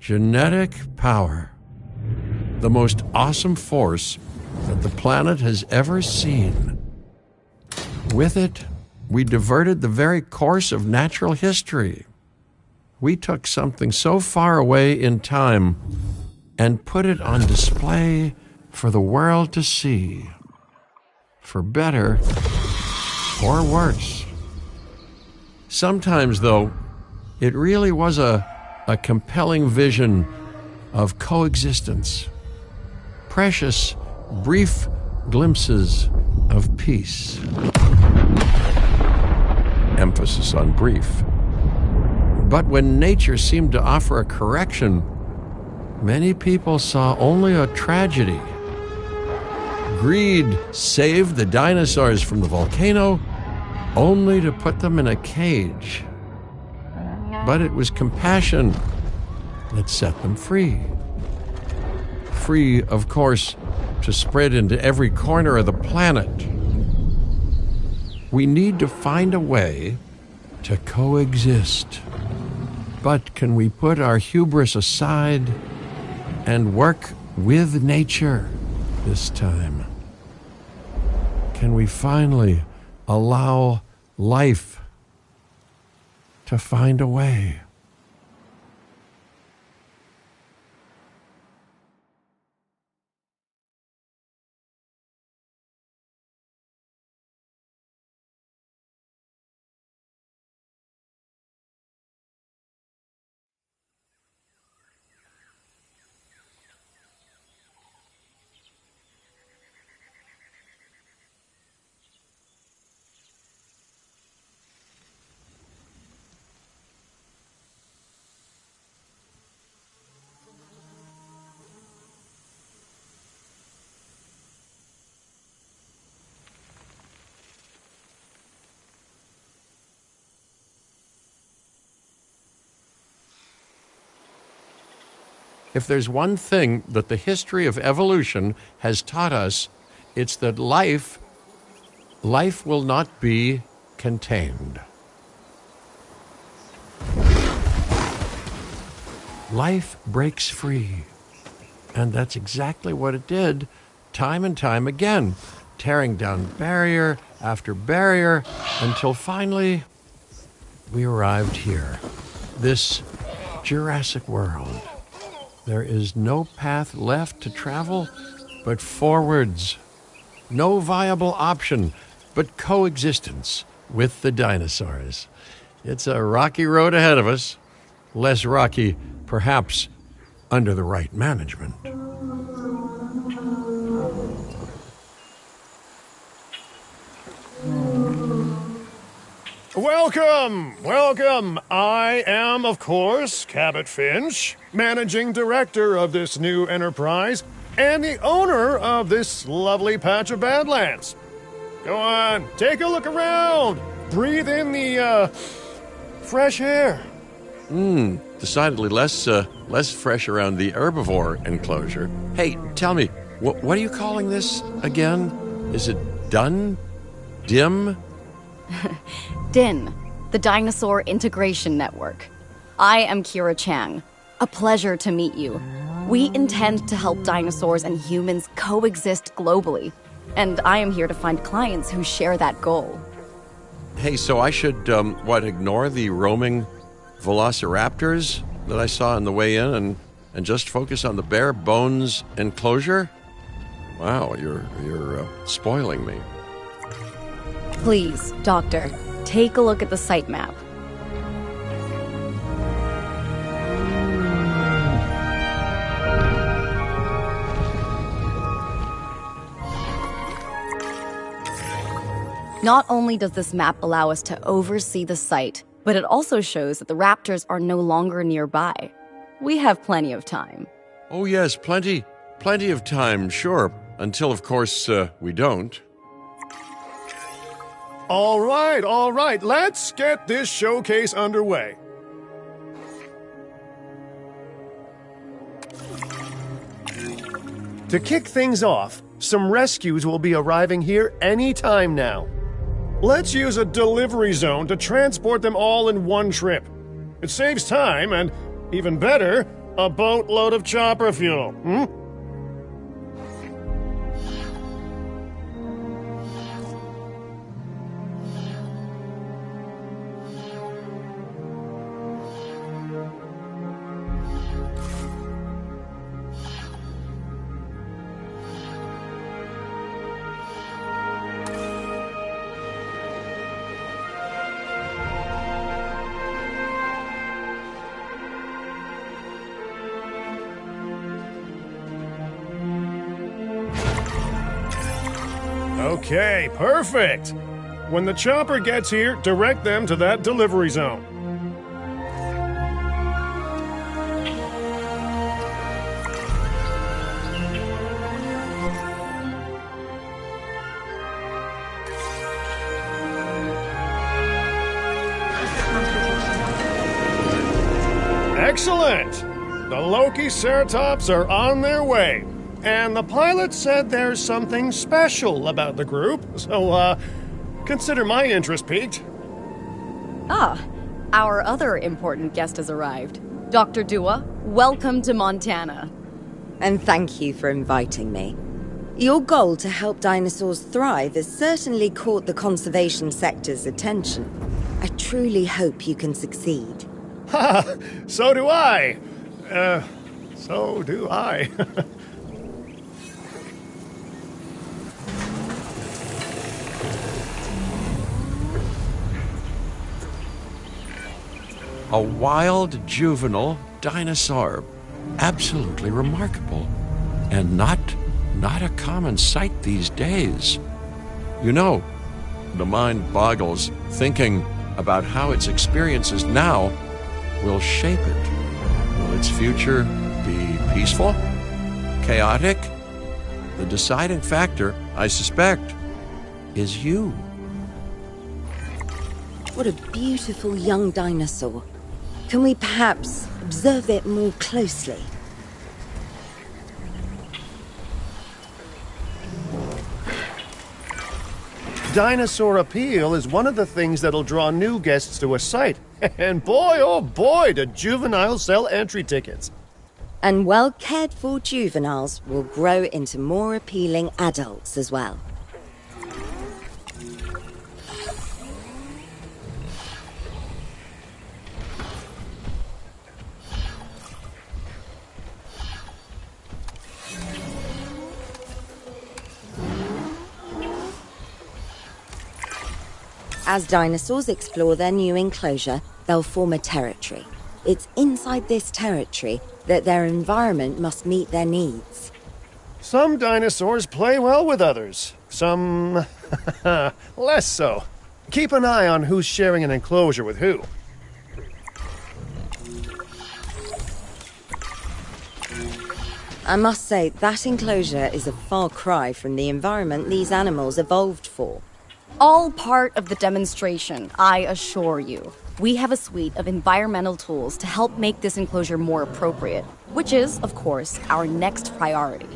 Genetic power. The most awesome force that the planet has ever seen. With it, we diverted the very course of natural history. We took something so far away in time and put it on display for the world to see. For better or worse. Sometimes, though, it really was a compelling vision of coexistence. Precious, brief glimpses of peace. Emphasis on brief. But when nature seemed to offer a correction, many people saw only a tragedy. Greed saved the dinosaurs from the volcano, only to put them in a cage. But it was compassion that set them free. Free, of course, to spread into every corner of the planet. We need to find a way to coexist. But can we put our hubris aside and work with nature this time? Can we finally allow life to find a way? If there's one thing that the history of evolution has taught us, it's that life will not be contained. Life breaks free. And that's exactly what it did, time and time again, tearing down barrier after barrier, until finally we arrived here, this Jurassic world. There is no path left to travel but forwards. No viable option but coexistence with the dinosaurs. It's a rocky road ahead of us. Less rocky, perhaps, under the right management. Welcome. I am, of course, Cabot Finch, managing director of this new enterprise and the owner of this lovely patch of Badlands. Go on, take a look around. Breathe in the, fresh air. Decidedly less fresh around the herbivore enclosure. Hey, tell me, what are you calling this again? Is it done? Dim? DIN, the Dinosaur Integration Network. I am Kira Chang. A pleasure to meet you. We intend to help dinosaurs and humans coexist globally, and I am here to find clients who share that goal. Hey, so I should, ignore the roaming velociraptors that I saw on the way in and just focus on the bare bones enclosure? Wow, you're spoiling me. Please, Doctor, take a look at the site map. Not only does this map allow us to oversee the site, but it also shows that the raptors are no longer nearby. We have plenty of time. Oh yes, plenty of time, sure. Until, of course, we don't. All right, let's get this showcase underway. To kick things off, some rescues will be arriving here any time now. Let's use a delivery zone to transport them all in one trip. It saves time and, even better, a boatload of chopper fuel. Okay, perfect. When the chopper gets here, direct them to that delivery zone. Excellent! The Loki-Ceratops are on their way. And the pilot said there's something special about the group, so, consider my interest piqued. Ah, our other important guest has arrived. Dr. Dua, welcome to Montana. And thank you for inviting me. Your goal to help dinosaurs thrive has certainly caught the conservation sector's attention. I truly hope you can succeed. Ha! So do I! So do I. A wild juvenile dinosaur. Absolutely remarkable. And not a common sight these days. You know, the mind boggles thinking about how its experiences now will shape it. Will its future be peaceful? Chaotic? The deciding factor, I suspect, is you. What a beautiful young dinosaur. Can we perhaps observe it more closely? Dinosaur appeal is one of the things that'll draw new guests to a site. And boy, oh boy, do juveniles sell entry tickets. And well-cared-for juveniles will grow into more appealing adults as well. As dinosaurs explore their new enclosure, they'll form a territory. It's inside this territory that their environment must meet their needs. Some dinosaurs play well with others. Some less so. Keep an eye on who's sharing an enclosure with who. I must say, that enclosure is a far cry from the environment these animals evolved for. All part of the demonstration, I assure you. We have a suite of environmental tools to help make this enclosure more appropriate, which is, of course, our next priority.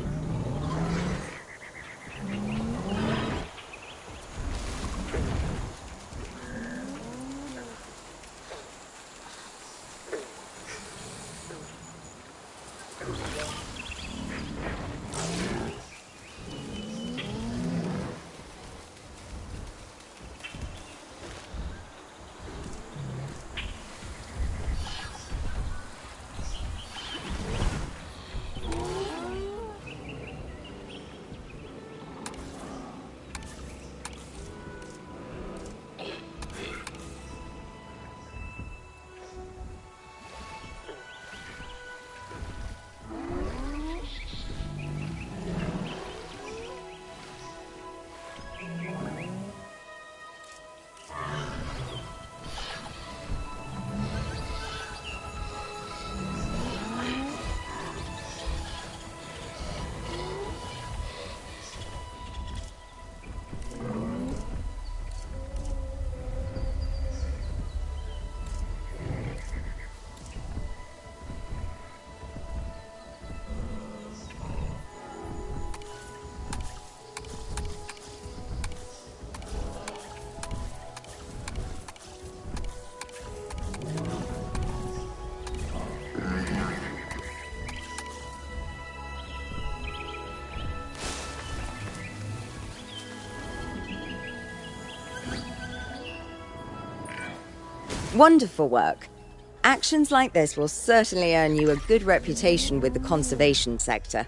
Wonderful work. Actions like this will certainly earn you a good reputation with the conservation sector.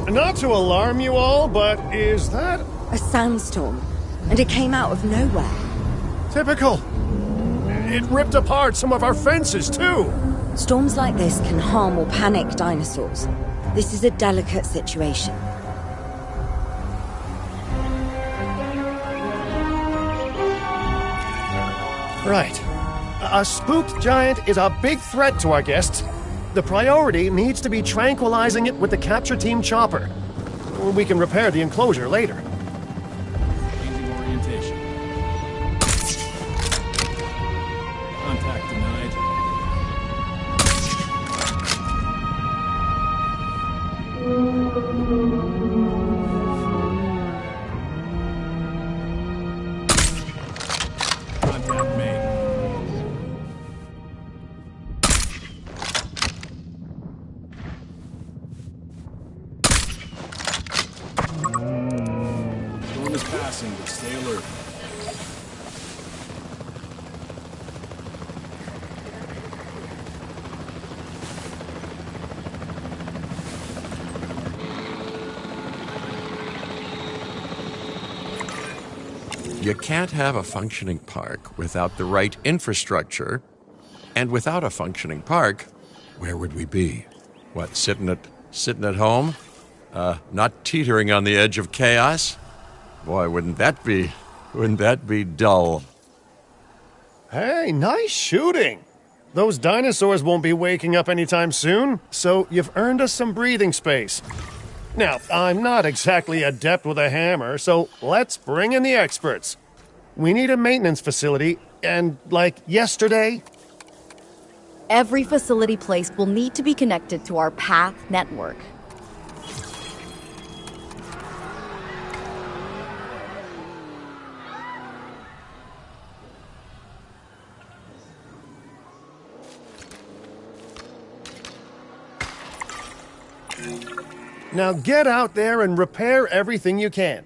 Not to alarm you all, but is that A sandstorm, and it came out of nowhere. typical? It ripped apart some of our fences, too. Storms like this can harm or panic dinosaurs. This is a delicate situation. Right. A spooked giant is a big threat to our guests. The priority needs to be tranquilizing it with the capture team chopper. We can repair the enclosure later. Changing orientation. Contact denied. Contact made. Storm is passing, but stay alert. You can't have a functioning park without the right infrastructure. And without a functioning park, where would we be? What, sitting at home? Not teetering on the edge of chaos? Boy, wouldn't that be dull? Hey, nice shooting. Those dinosaurs won't be waking up anytime soon, so you've earned us some breathing space. Now, I'm not exactly adept with a hammer, so let's bring in the experts. We need a maintenance facility, and like yesterday, Every facility placed will need to be connected to our path network. now get out there and repair everything you can.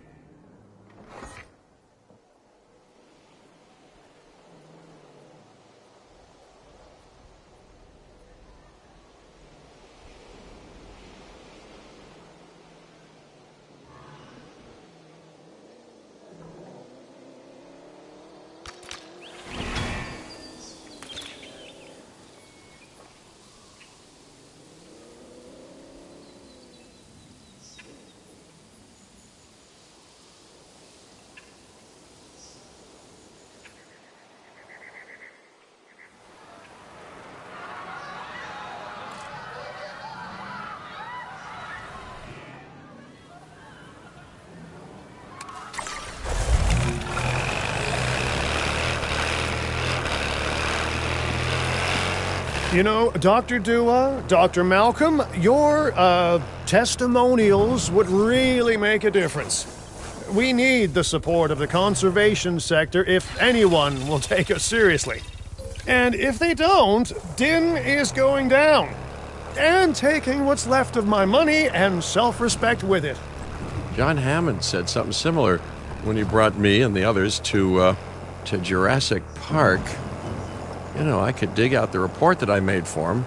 You know, Dr. Dua, Dr. Malcolm, your, testimonials would really make a difference. We need the support of the conservation sector if anyone will take us seriously. And if they don't, Din is going down. And taking what's left of my money and self-respect with it. John Hammond said something similar when he brought me and the others to Jurassic Park. You know, I could dig out the report that I made for him,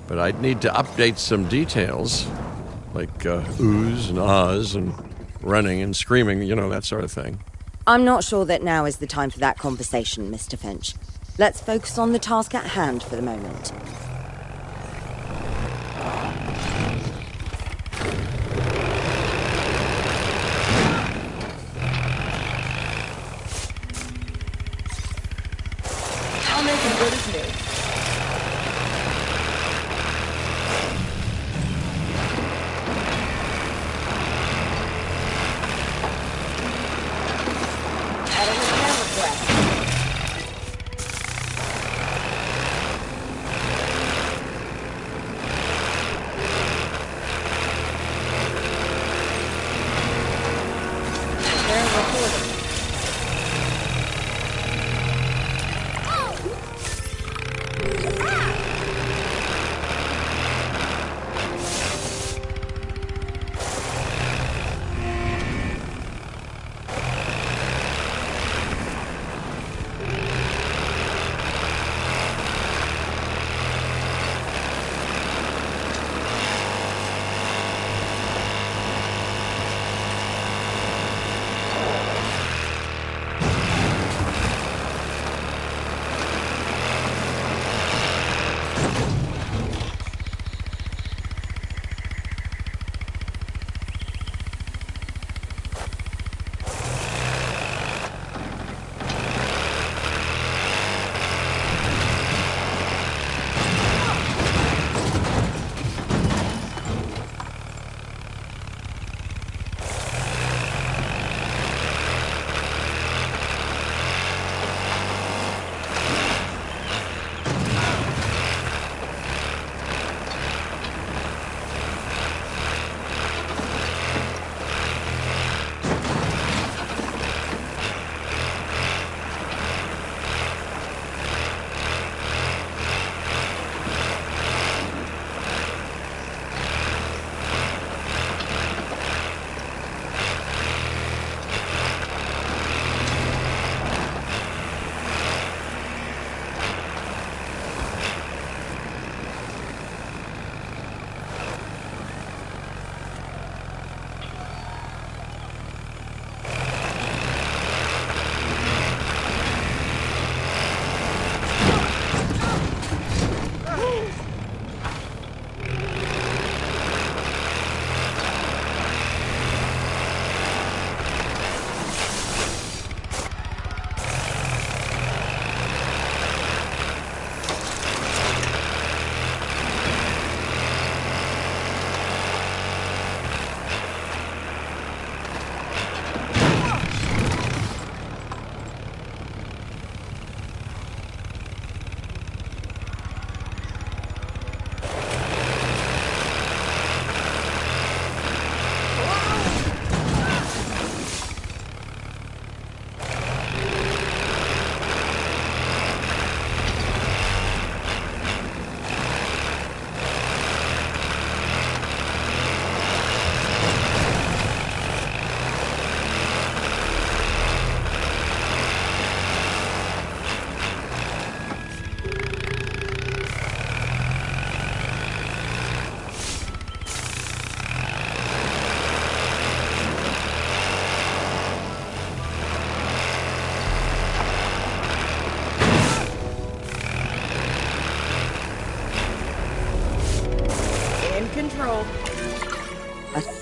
but I'd need to update some details, like oohs and ahs and running and screaming, you know, that sort of thing. I'm not sure that now is the time for that conversation, Mr. Finch. Let's focus on the task at hand for the moment. I'll make it good as new.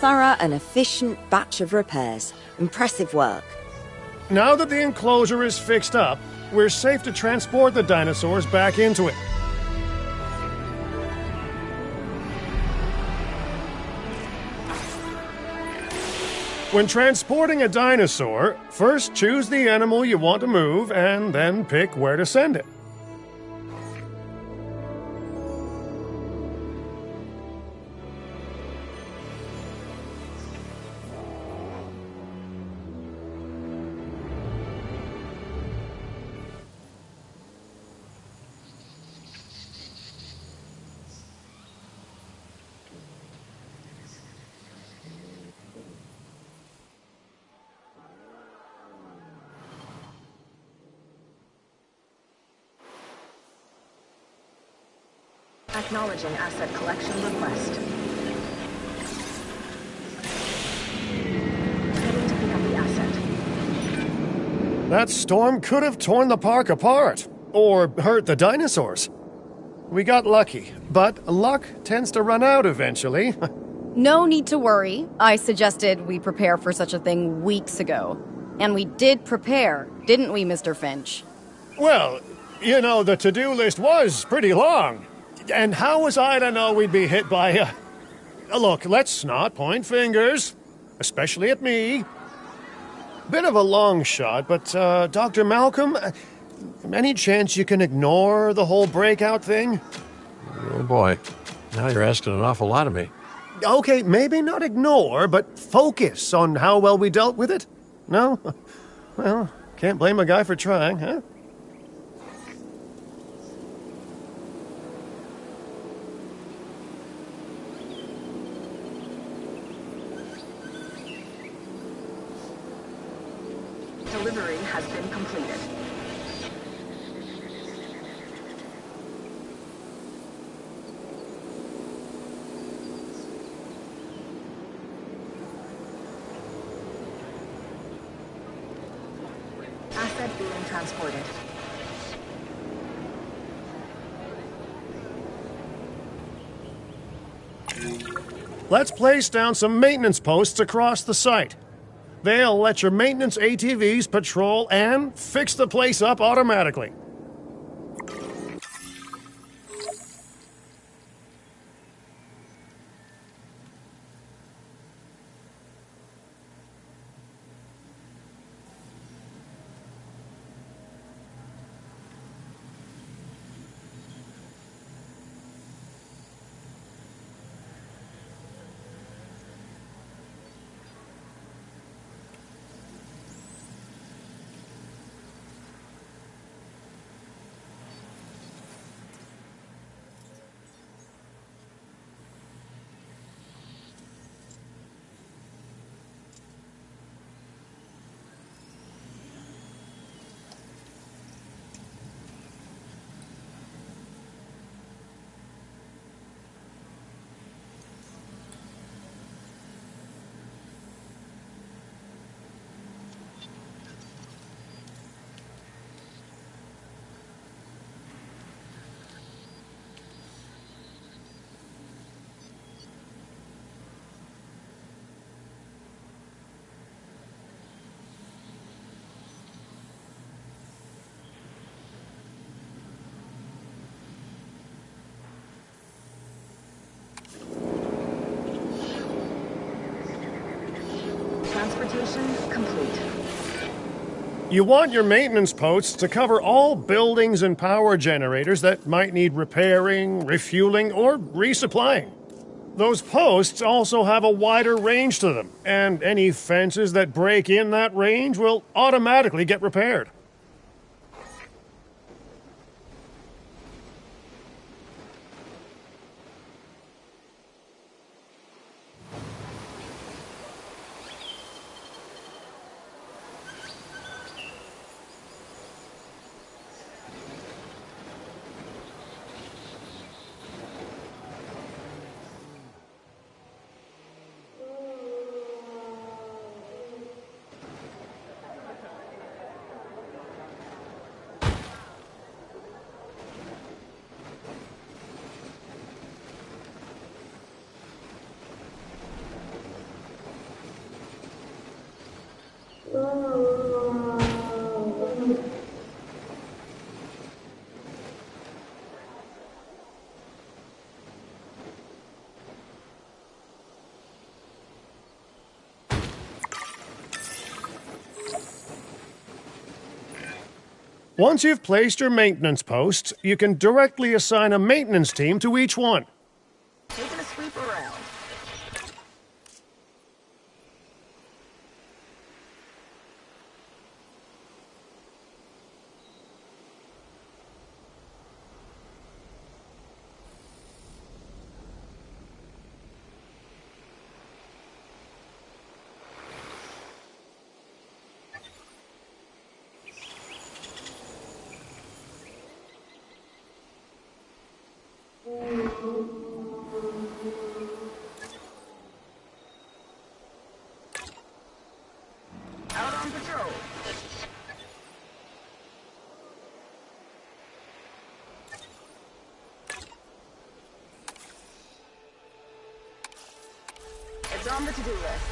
thorough and efficient batch of repairs. Impressive work. Now that the enclosure is fixed up, we're safe to transport the dinosaurs back into it. When transporting a dinosaur, first choose the animal you want to move and then pick where to send it. Acknowledging asset collection request. Heading to pick up the asset. That storm could have torn the park apart, or hurt the dinosaurs. We got lucky, but luck tends to run out eventually. No need to worry. I suggested we prepare for such a thing weeks ago. And we did prepare, didn't we, Mr. Finch? Well, you know, the to-do list was pretty long. And how was I to know we'd be hit by a... Look, let's not point fingers, especially at me. Bit of a long shot, but, Dr. Malcolm, any chance you can ignore the whole breakout thing? Oh boy, now you're asking an awful lot of me. Okay, maybe not ignore, but focus on how well we dealt with it? No? Well, can't blame a guy for trying, huh? Delivery has been completed. Asset being transported. Let's place down some maintenance posts across the site. They'll let your maintenance ATVs patrol and fix the place up automatically. Transportation complete. You want your maintenance posts to cover all buildings and power generators that might need repairing, refueling, or resupplying. Those posts also have a wider range to them, and any fences that break in that range will automatically get repaired. Once you've placed your maintenance posts, you can directly assign a maintenance team to each one. Taking a sweep around. Out on patrol. It's on the to-do list.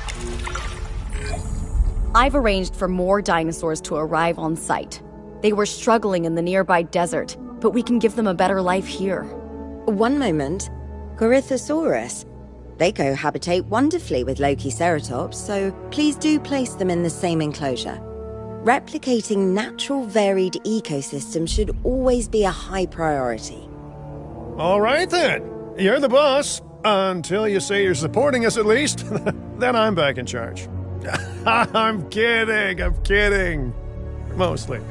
I've arranged for more dinosaurs to arrive on site. They were struggling in the nearby desert, but we can give them a better life here. One moment. Corythosaurus. They cohabitate wonderfully with Lokiceratops, so please do place them in the same enclosure. Replicating natural varied ecosystems should always be a high priority. All right then. You're the boss. Until you say you're supporting us at least. Then I'm back in charge. I'm kidding. Mostly.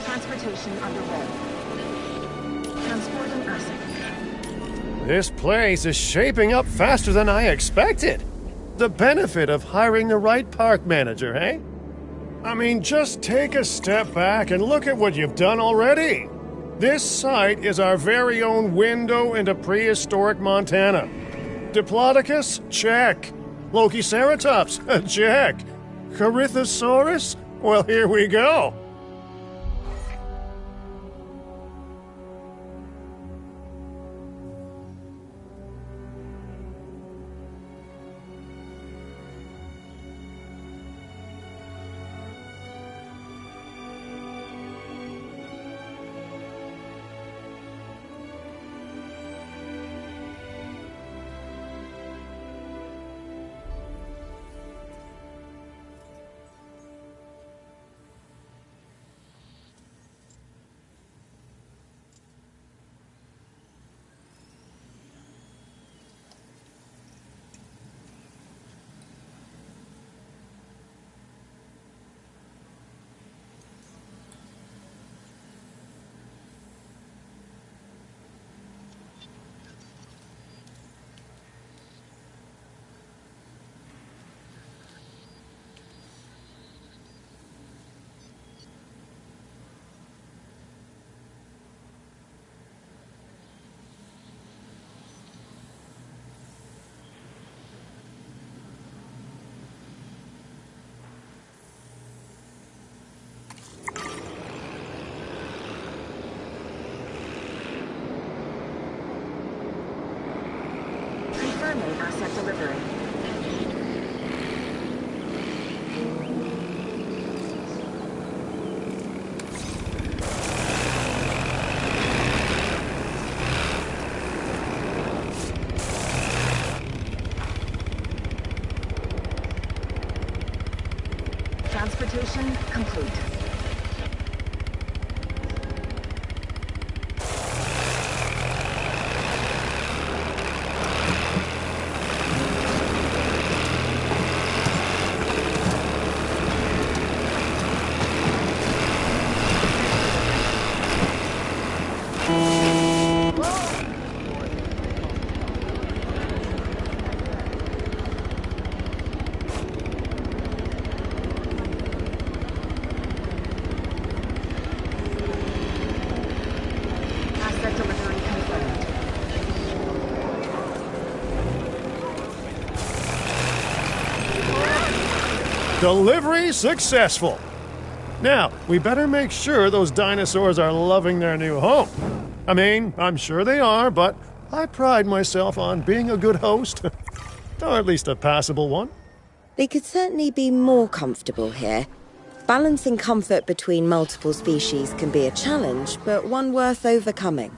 Transportation underway. Transporting asset. This place is shaping up faster than I expected. The benefit of hiring the right park manager, eh? I mean, just take a step back and look at what you've done already. This site is our very own window into prehistoric Montana. Diplodocus? Check. Lokiceratops? Check. Corythosaurus? Well, here we go. Confirming asset delivery. Transportation complete. Delivery successful. Now, we better make sure those dinosaurs are loving their new home. I mean, I'm sure they are, but I pride myself on being a good host. Or at least a passable one. They could certainly be more comfortable here. Balancing comfort between multiple species can be a challenge, but one worth overcoming.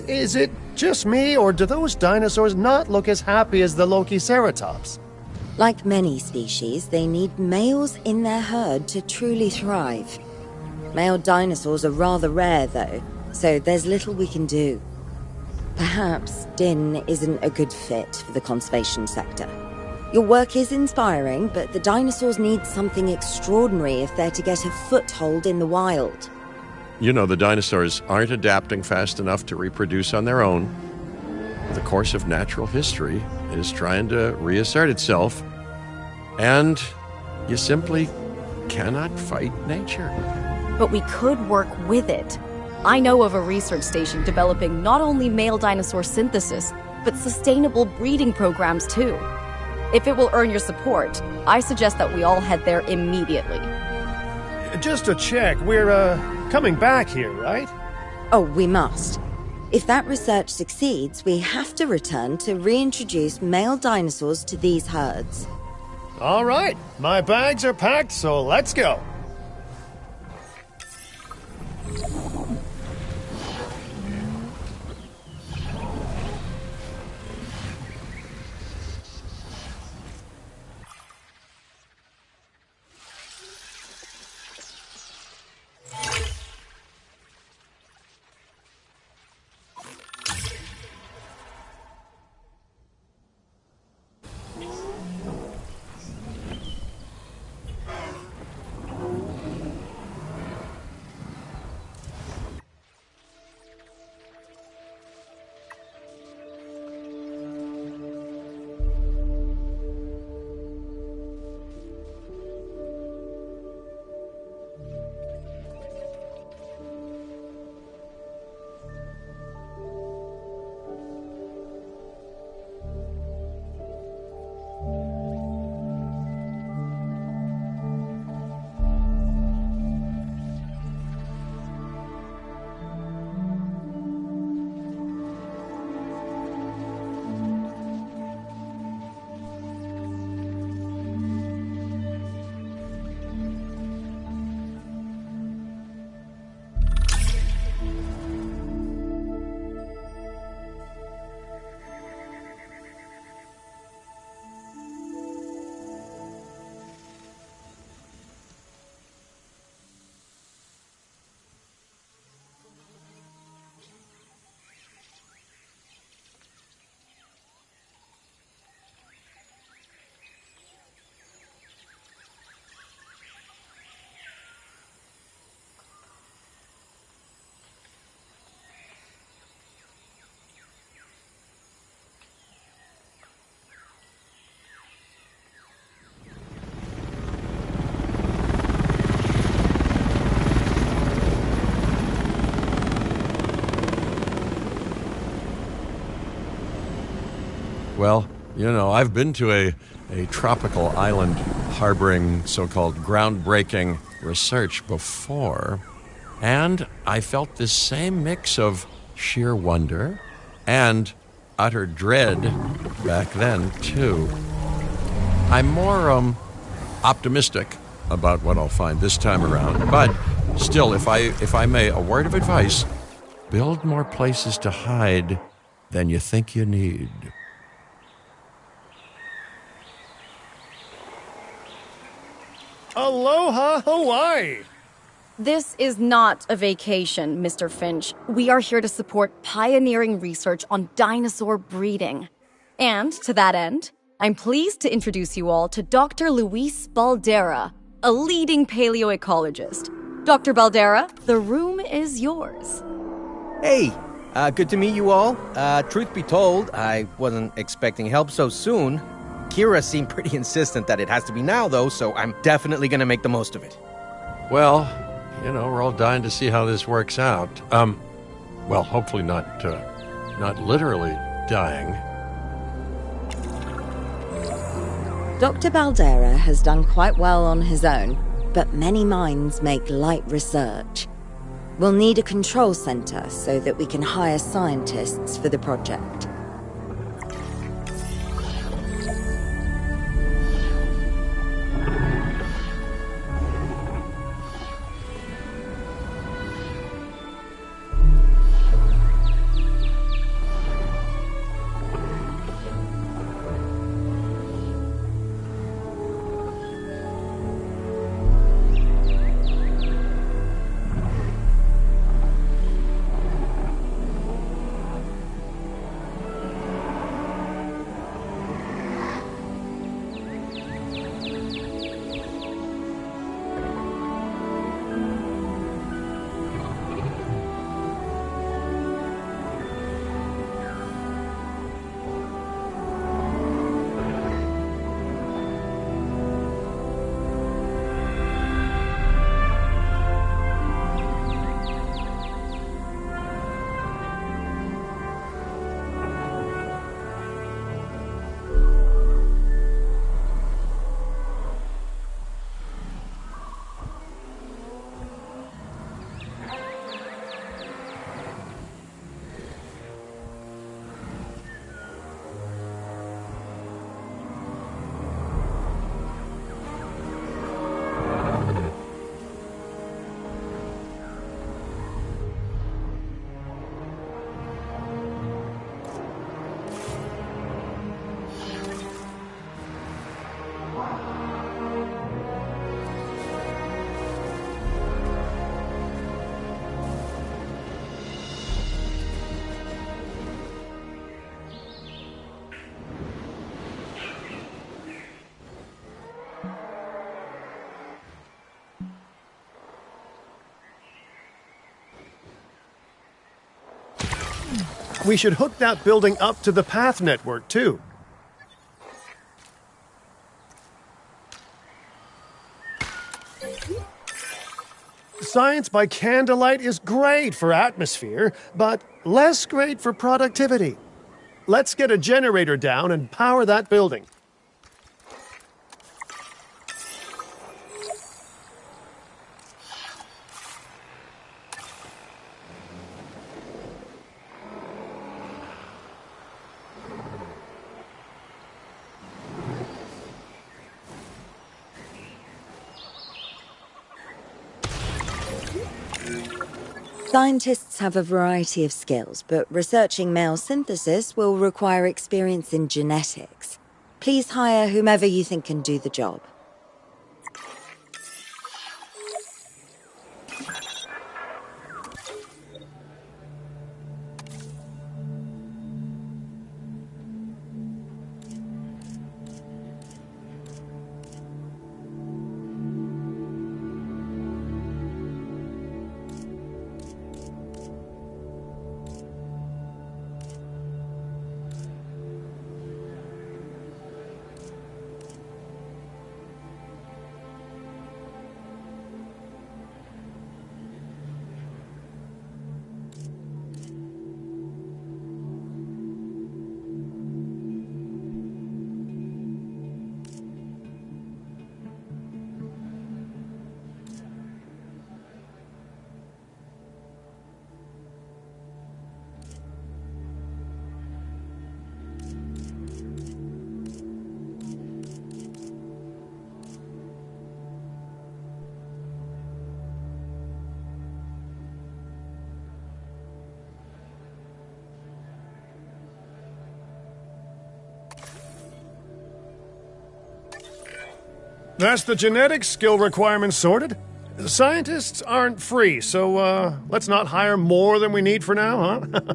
Is it just me, or do those dinosaurs not look as happy as the Lokiceratops? Like many species, they need males in their herd to truly thrive. Male dinosaurs are rather rare, though, so there's little we can do. Perhaps Din isn't a good fit for the conservation sector. Your work is inspiring, but the dinosaurs need something extraordinary if they're to get a foothold in the wild. You know, the dinosaurs aren't adapting fast enough to reproduce on their own. The course of natural history is trying to reassert itself, and you simply cannot fight nature. But we could work with it. I know of a research station developing not only male dinosaur synthesis, but sustainable breeding programs too. If it will earn your support, I suggest that we all head there immediately. Just to check, we're, coming back here, right? Oh, we must. If that research succeeds, we have to return to reintroduce male dinosaurs to these herds. All right, my bags are packed, so let's go. Well, I've been to a tropical island harboring so-called groundbreaking research before, and I felt this same mix of sheer wonder and utter dread back then, too. I'm more optimistic about what I'll find this time around, but still, if I may, a word of advice: build more places to hide than you think you need. Aloha, Hawaii! This is not a vacation, Mr. Finch. We are here to support pioneering research on dinosaur breeding. And to that end, I'm pleased to introduce you all to Dr. Luis Baldera, a leading paleoecologist. Dr. Baldera, the room is yours. Hey, good to meet you all. Truth be told, I wasn't expecting help so soon. Kira seemed pretty insistent that it has to be now, though, so I'm definitely going to make the most of it. Well, we're all dying to see how this works out. Well, hopefully not literally dying. Dr. Baldera has done quite well on his own, but many minds make light research. We'll need a control center so that we can hire scientists for the project. We should hook that building up to the path network, too. Science by candlelight is great for atmosphere, but less great for productivity. Let's get a generator down and power that building. Scientists have a variety of skills, but researching male synthesis will require experience in genetics. Please hire whomever you think can do the job. That's the genetic skill requirements sorted. Scientists aren't free, so let's not hire more than we need for now, huh?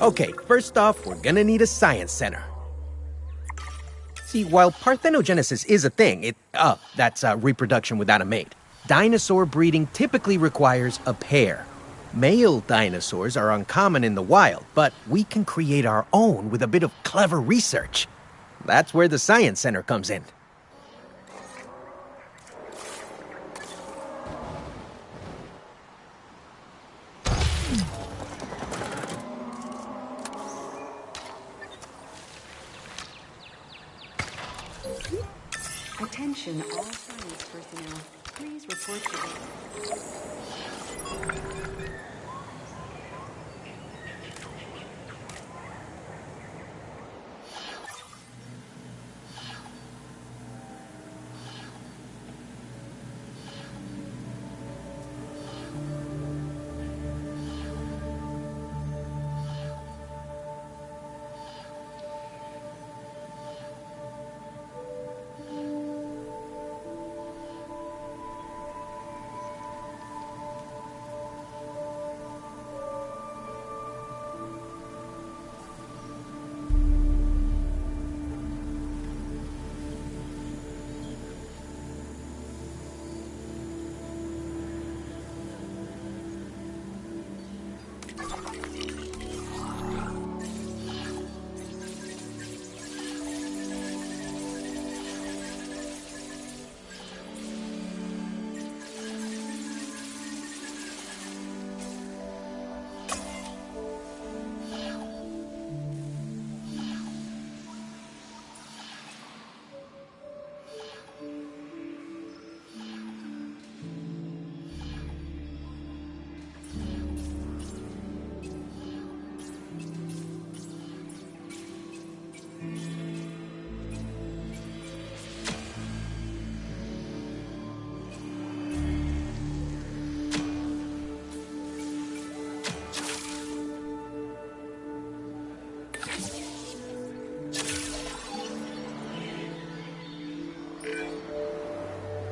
Okay, first off, we're gonna need a science center. See, while parthenogenesis is a thing, that's reproduction without a mate. Dinosaur breeding typically requires a pair. Male dinosaurs are uncommon in the wild, but we can create our own with a bit of clever research. That's where the science center comes in. Attention all science personnel. Please report to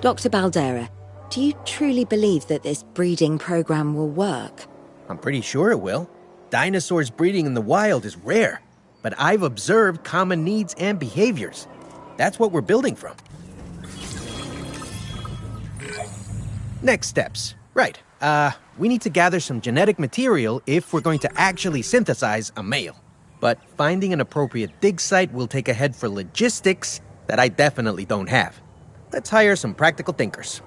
Dr. Baldera, do you truly believe that this breeding program will work? I'm pretty sure it will. Dinosaurs breeding in the wild is rare, but I've observed common needs and behaviors. That's what we're building from. Next steps. Right. We need to gather some genetic material if we're going to actually synthesize a male. But finding an appropriate dig site will take a head for logistics that I definitely don't have. Let's hire some practical thinkers.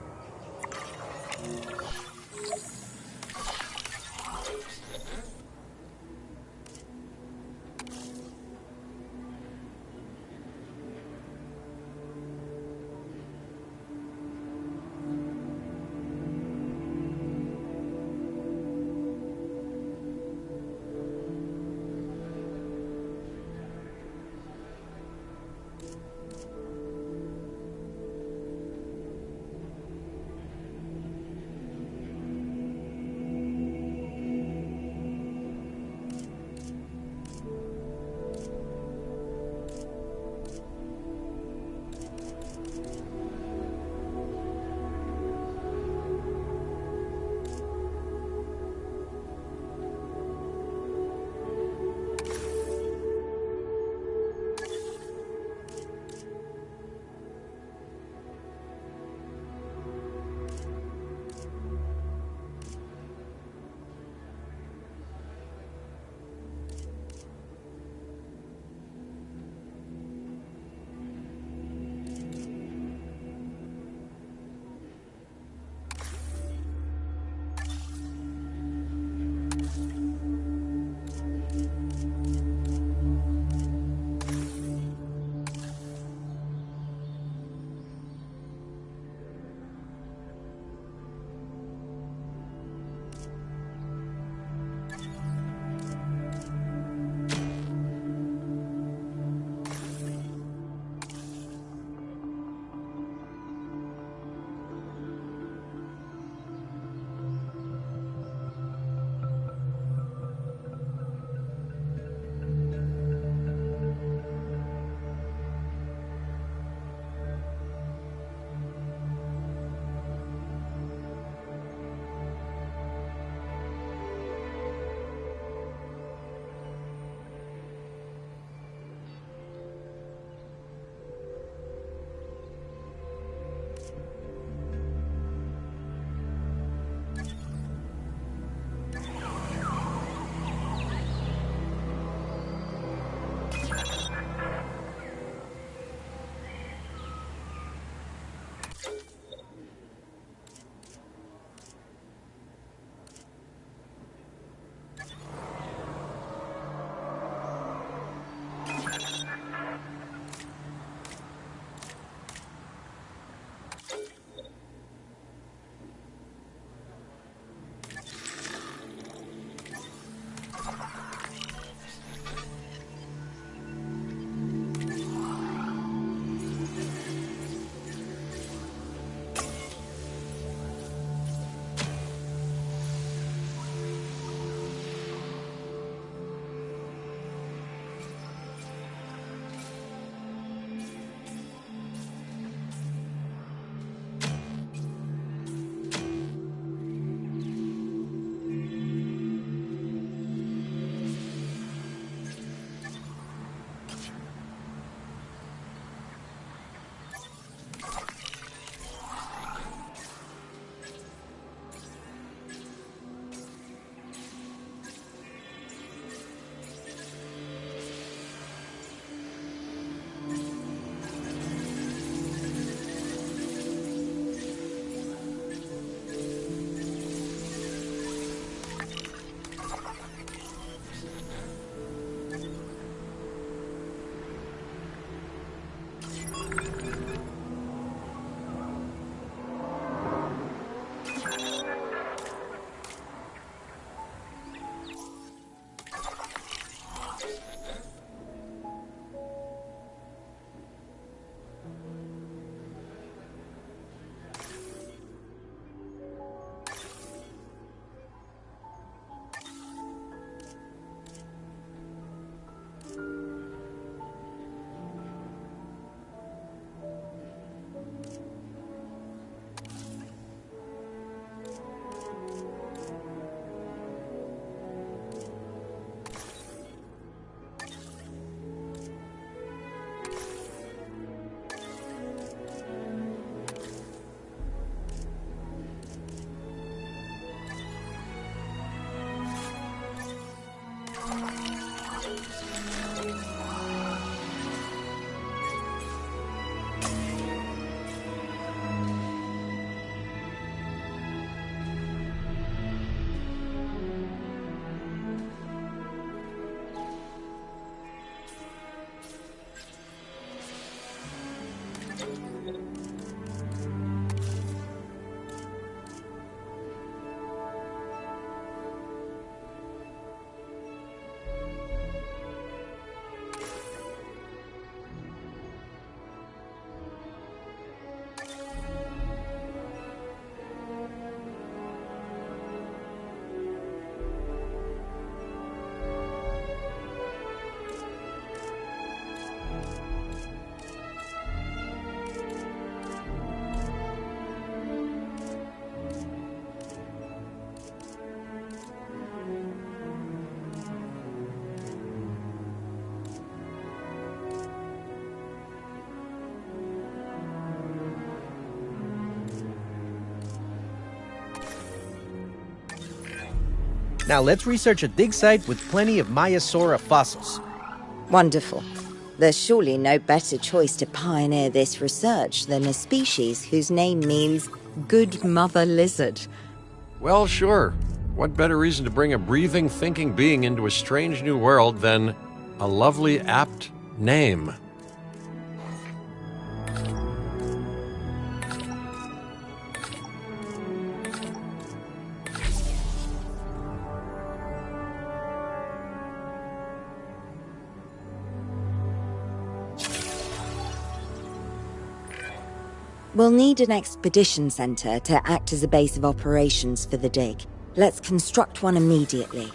Now let's research a dig site with plenty of Maiasaura fossils. Wonderful. There's surely no better choice to pioneer this research than a species whose name means good mother lizard. Well, sure. What better reason to bring a breathing, thinking being into a strange new world than a lovely, apt name? We'll need an expedition center to act as a base of operations for the dig. Let's construct one immediately.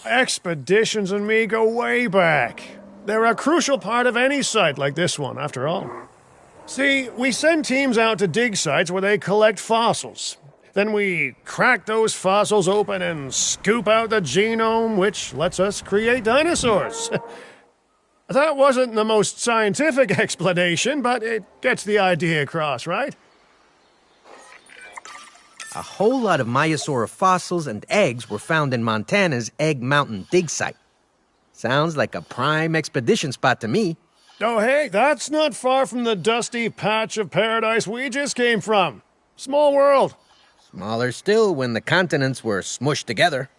Expeditions and me go way back. They're a crucial part of any site like this one, after all. See, we send teams out to dig sites where they collect fossils. Then we crack those fossils open and scoop out the genome, which lets us create dinosaurs. That wasn't the most scientific explanation, but it gets the idea across, right? A whole lot of Maiasaura fossils and eggs were found in Montana's Egg Mountain dig site. Sounds like a prime expedition spot to me. Oh, hey, that's not far from the dusty patch of paradise we just came from. Small world. Smaller still when the continents were smushed together.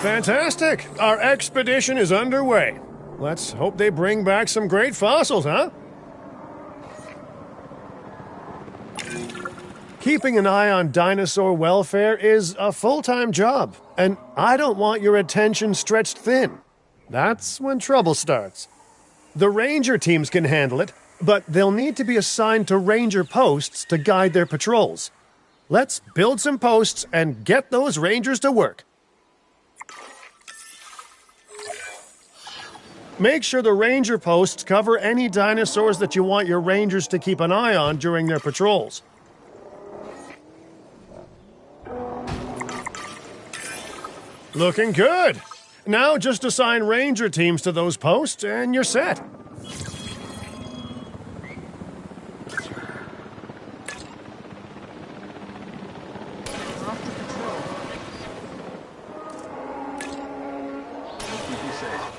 Fantastic! Our expedition is underway. Let's hope they bring back some great fossils, huh? Keeping an eye on dinosaur welfare is a full-time job, and I don't want your attention stretched thin. That's when trouble starts. The ranger teams can handle it, but they'll need to be assigned to ranger posts to guide their patrols. Let's build some posts and get those rangers to work. Make sure the ranger posts cover any dinosaurs that you want your rangers to keep an eye on during their patrols. Looking good. Now just assign ranger teams to those posts and you're set. Off to patrol. Keep you safe.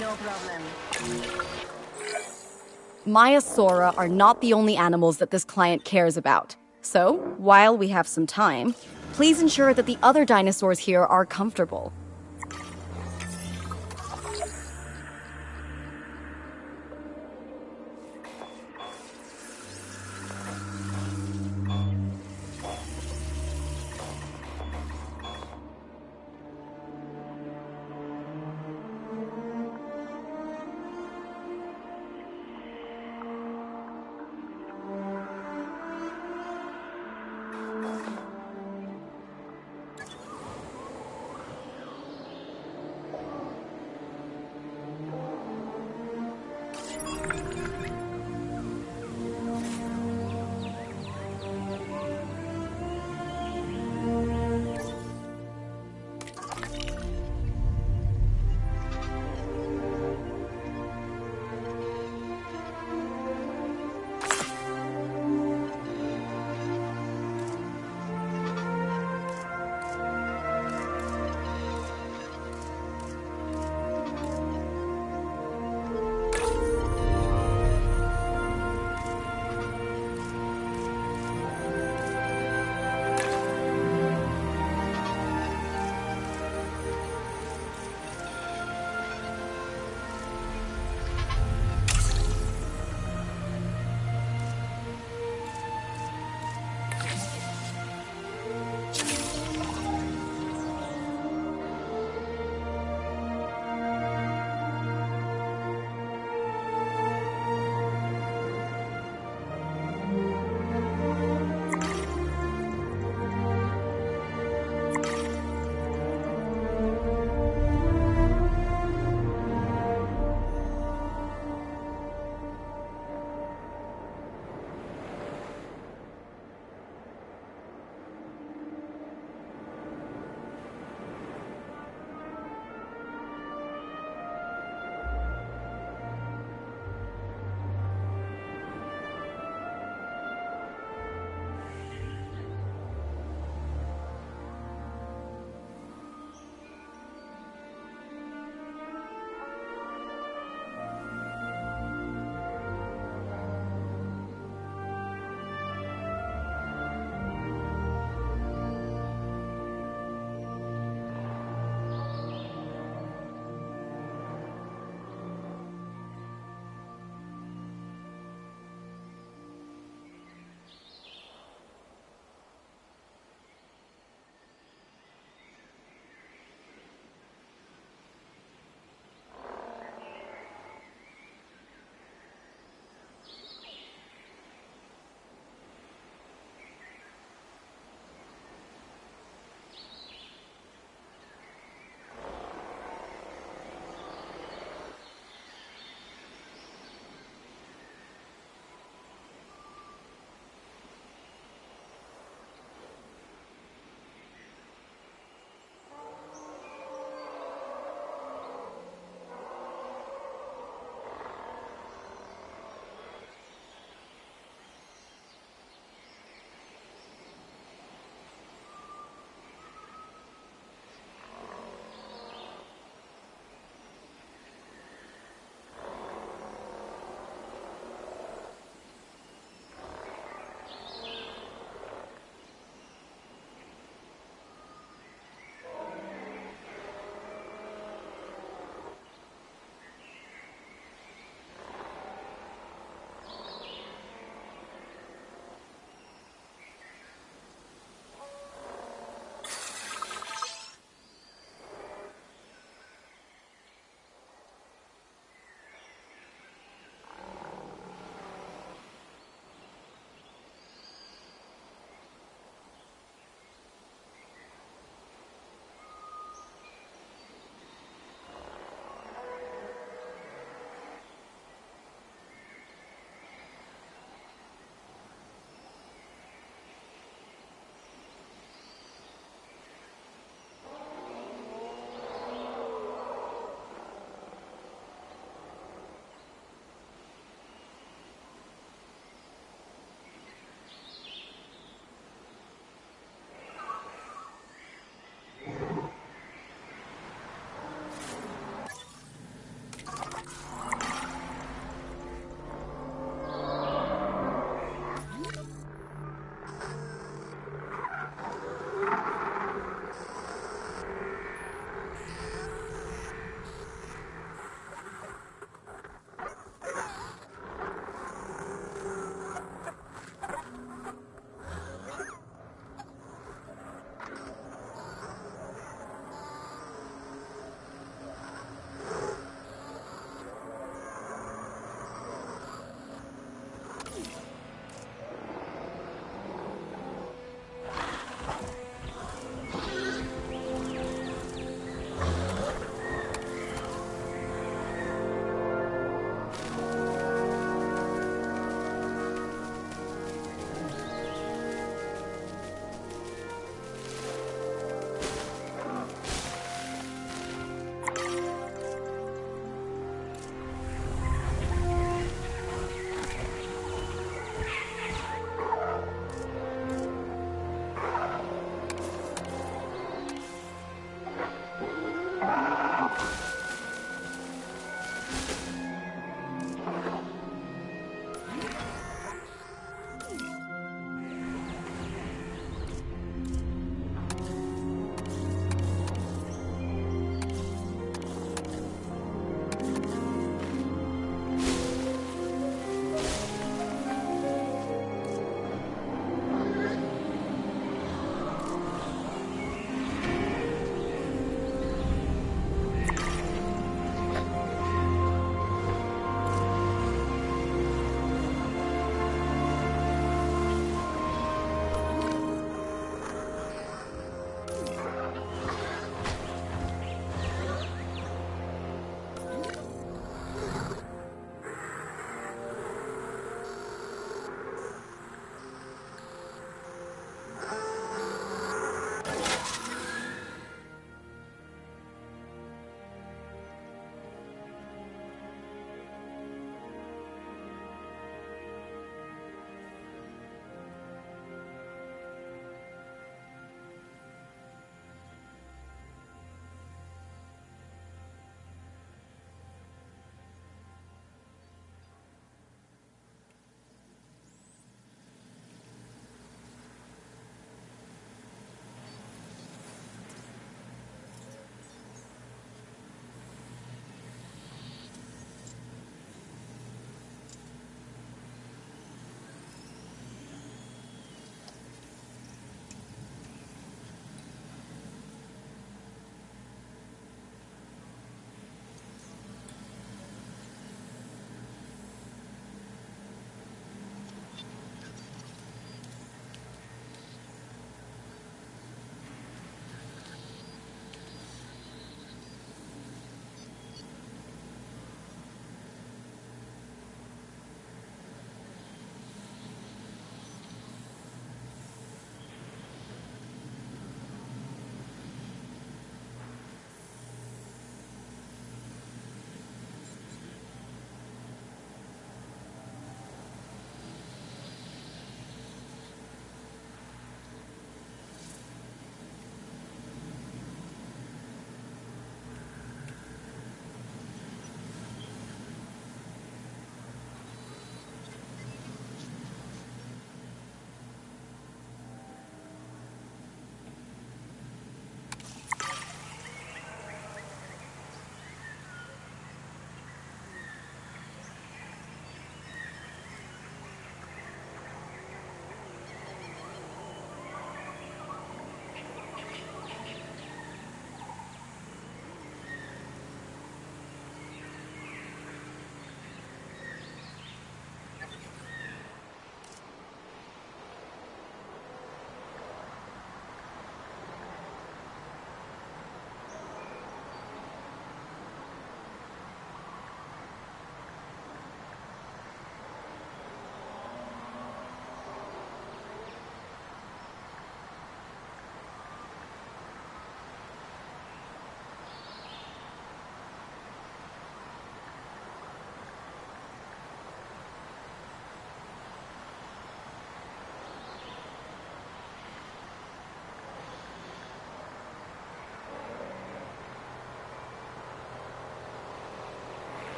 No problem. Maiasaura are not the only animals that this client cares about. So, while we have some time, please ensure that the other dinosaurs here are comfortable.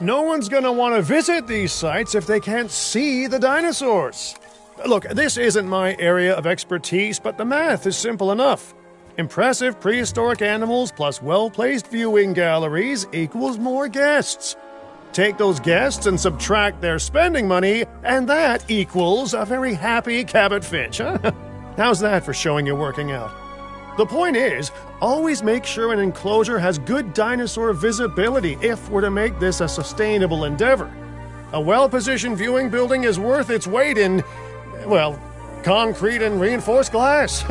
No one's gonna want to visit these sites if they can't see the dinosaurs. Look, this isn't my area of expertise, but the math is simple enough. Impressive prehistoric animals plus well-placed viewing galleries equals more guests. Take those guests and subtract their spending money, and that equals a very happy Cabot Finch, huh? How's that for showing you're working out? The point is, always make sure an enclosure has good dinosaur visibility if we're to make this a sustainable endeavor. A well-positioned viewing building is worth its weight in, well, concrete and reinforced glass.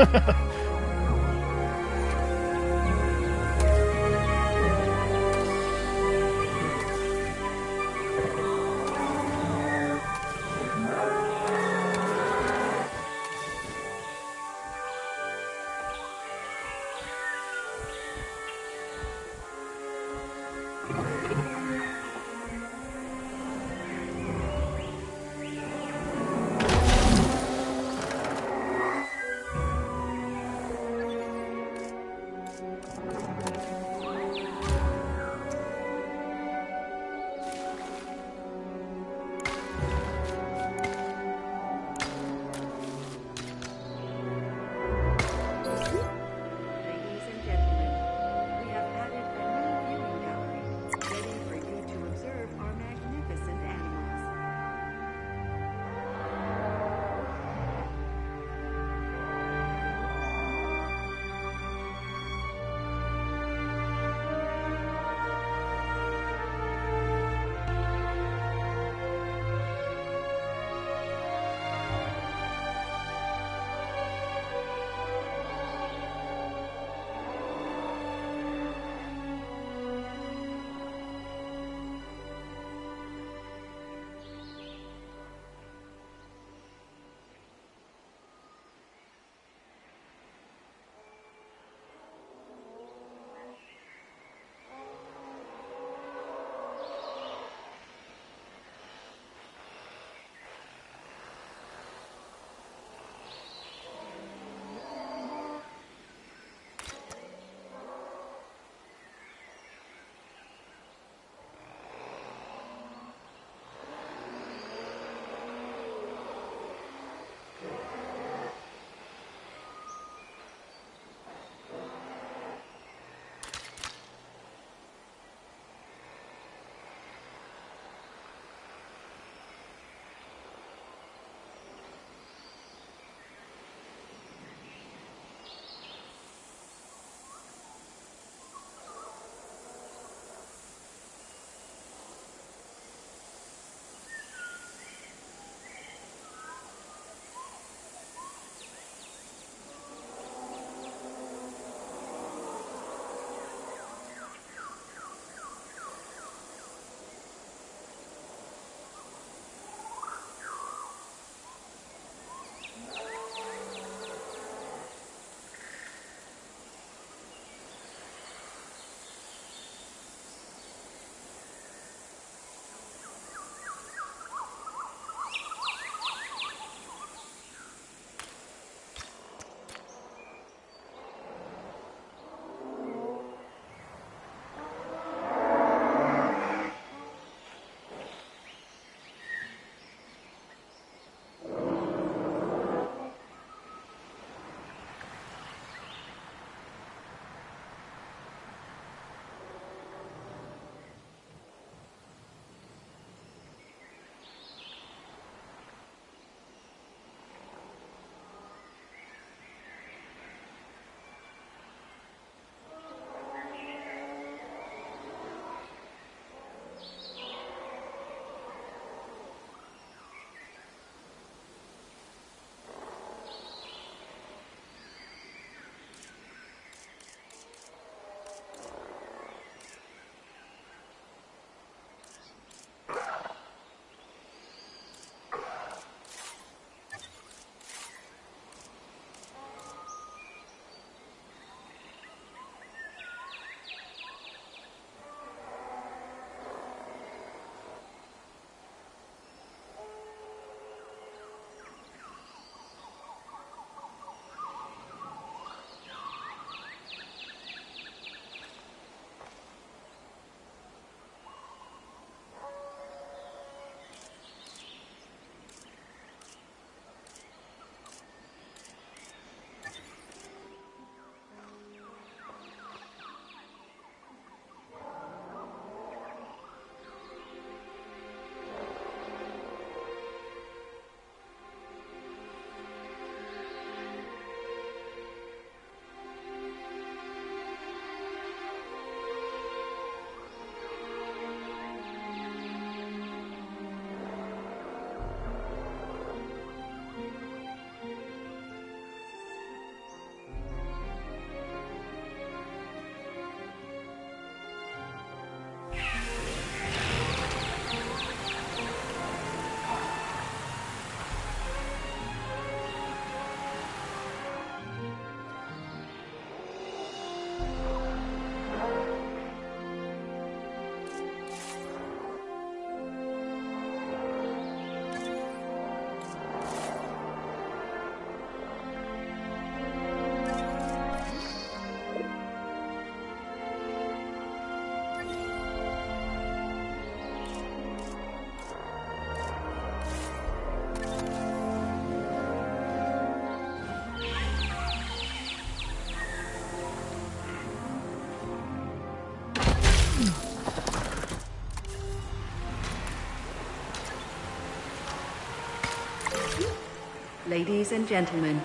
Ladies and gentlemen,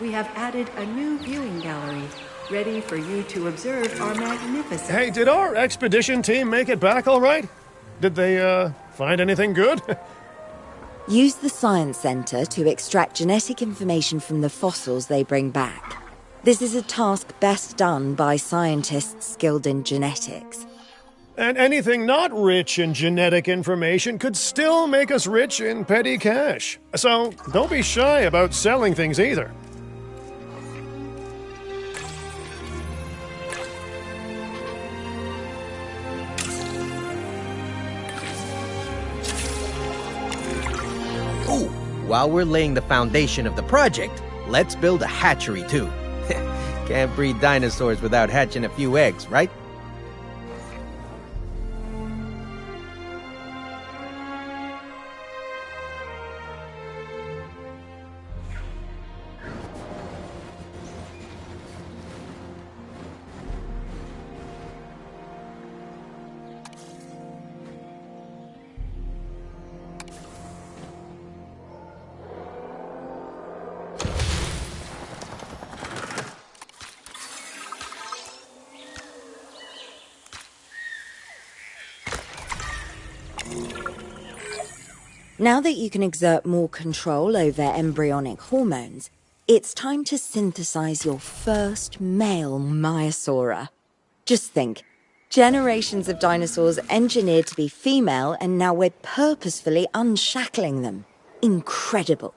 we have added a new viewing gallery, ready for you to observe our magnificent... Hey, did our expedition team make it back all right? Did they, find anything good? Use the Science Center to extract genetic information from the fossils they bring back. This is a task best done by scientists skilled in genetics. And anything not rich in genetic information could still make us rich in petty cash. So don't be shy about selling things either. Ooh, while we're laying the foundation of the project, let's build a hatchery too. Can't breed dinosaurs without hatching a few eggs, right? Now that you can exert more control over embryonic hormones, it's time to synthesize your first male Maiasaura. Just think, generations of dinosaurs engineered to be female, and now we're purposefully unshackling them. Incredible.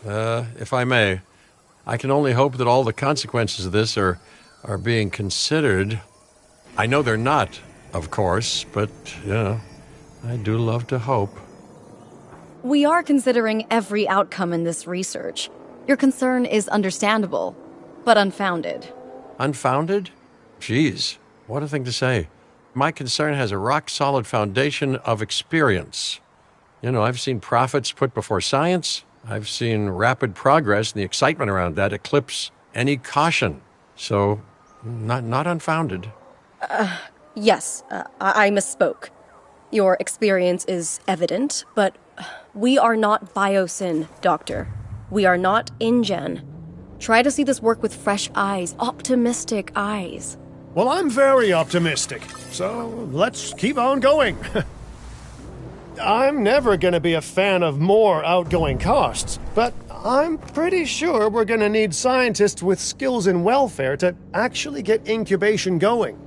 If I may, I can only hope that all the consequences of this are being considered. I know they're not, of course, but, I do love to hope. We are considering every outcome in this research. Your concern is understandable, but unfounded. Unfounded? Geez, what a thing to say. My concern has a rock-solid foundation of experience. I've seen profits put before science. I've seen rapid progress, and the excitement around that eclipse any caution. So, not unfounded. Yes, I misspoke. Your experience is evident, but we are not Biosyn, Doctor. We are not InGen. Try to see this work with fresh eyes, optimistic eyes. Well, I'm very optimistic, so let's keep on going. I'm never going to be a fan of more outgoing costs, but I'm pretty sure we're going to need scientists with skills in welfare to actually get incubation going.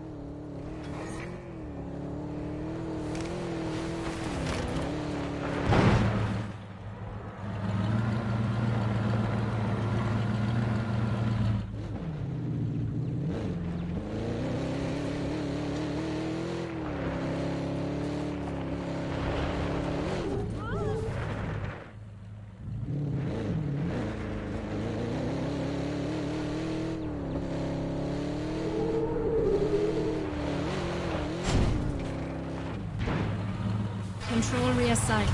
Control reassigned.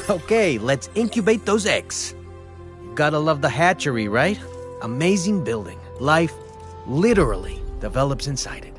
Okay, let's incubate those eggs. Gotta love the hatchery, right? Amazing building. Life literally develops inside it.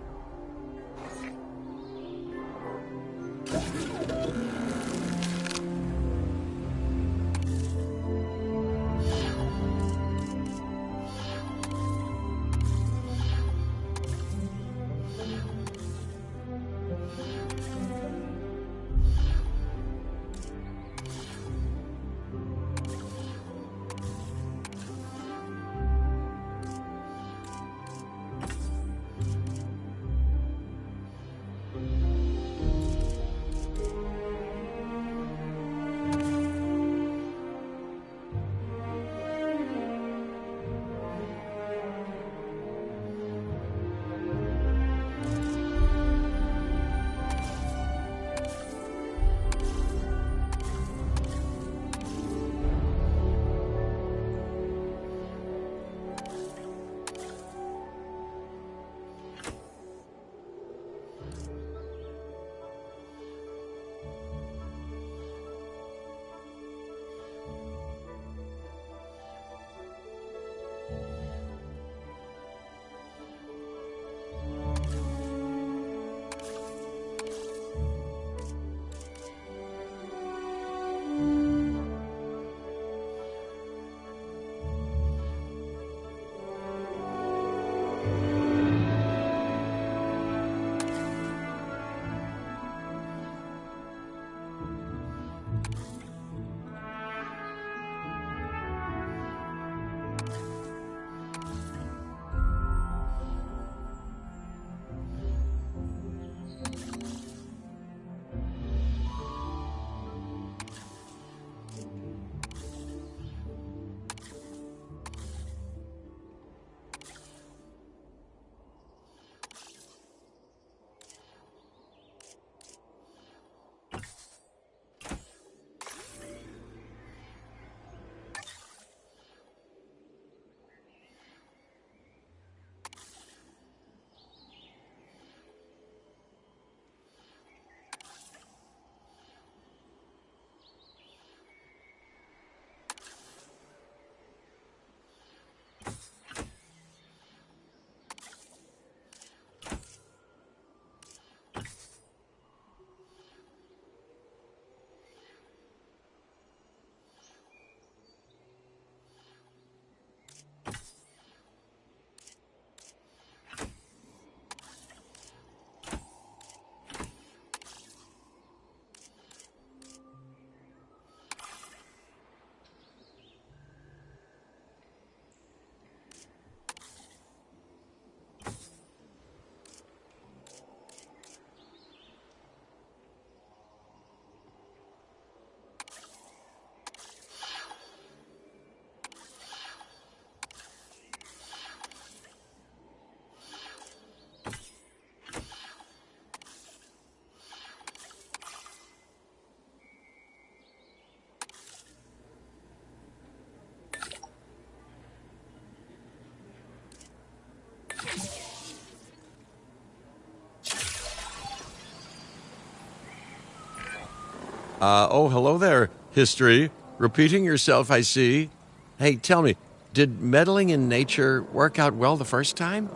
Oh, hello there, history. Repeating yourself, I see. Hey, tell me, did meddling in nature work out well the first time?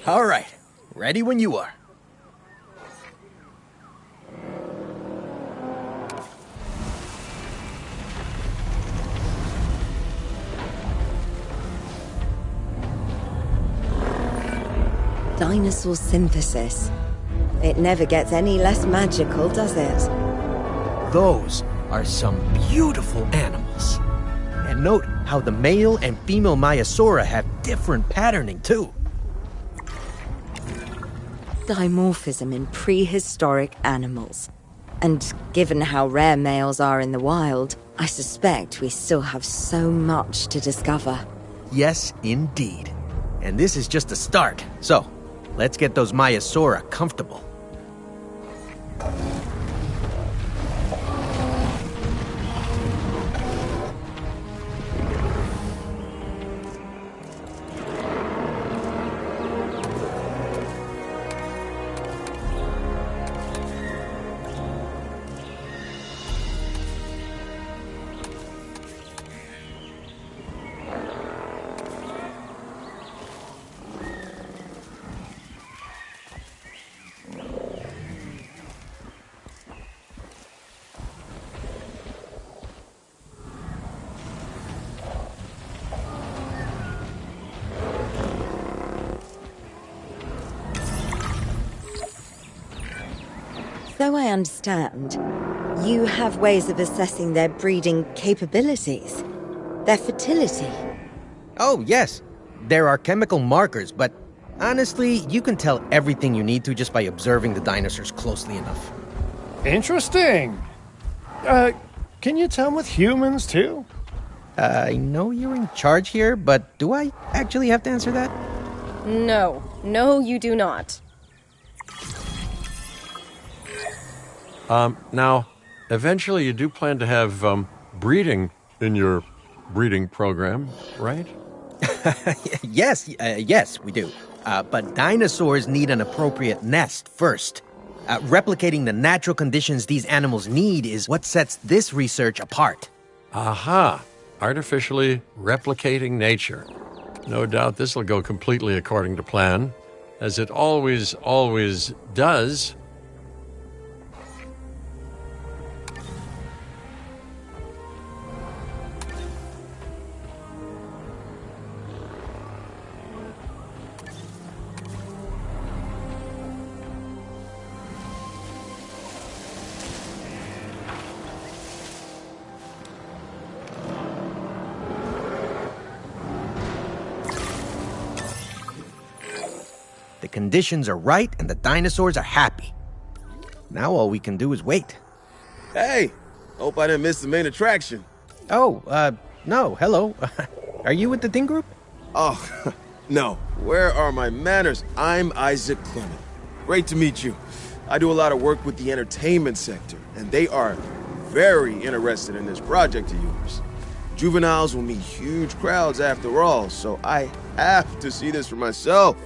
All right, ready when you are. Dinosaur synthesis. It never gets any less magical, does it? Those are some beautiful animals. And note how the male and female Maiasaura have different patterning, too. Dimorphism in prehistoric animals. And given how rare males are in the wild, I suspect we still have so much to discover. Yes, indeed. And this is just the start. So, let's get those Maiasaura comfortable. So I understand, you have ways of assessing their breeding capabilities, their fertility. Oh, yes. There are chemical markers, but honestly, you can tell everything you need to just by observing the dinosaurs closely enough. Interesting. Can you tell with humans, too? I know you're in charge here, but do I actually have to answer that? No. No, you do not. Now, eventually you do plan to have breeding in your breeding program, right? Yes, we do. But dinosaurs need an appropriate nest first. Replicating the natural conditions these animals need is what sets this research apart. Aha! Artificially replicating nature. No doubt this will go completely according to plan, as it always does. The conditions are right and the dinosaurs are happy. Now all we can do is wait. Hey, hope I didn't miss the main attraction. Oh, no, hello. Are you with the Ting Group? Oh, no. Where are my manners? I'm Isaac Clement. Great to meet you. I do a lot of work with the entertainment sector, and they are very interested in this project of yours. Juveniles will meet huge crowds after all, so I have to see this for myself.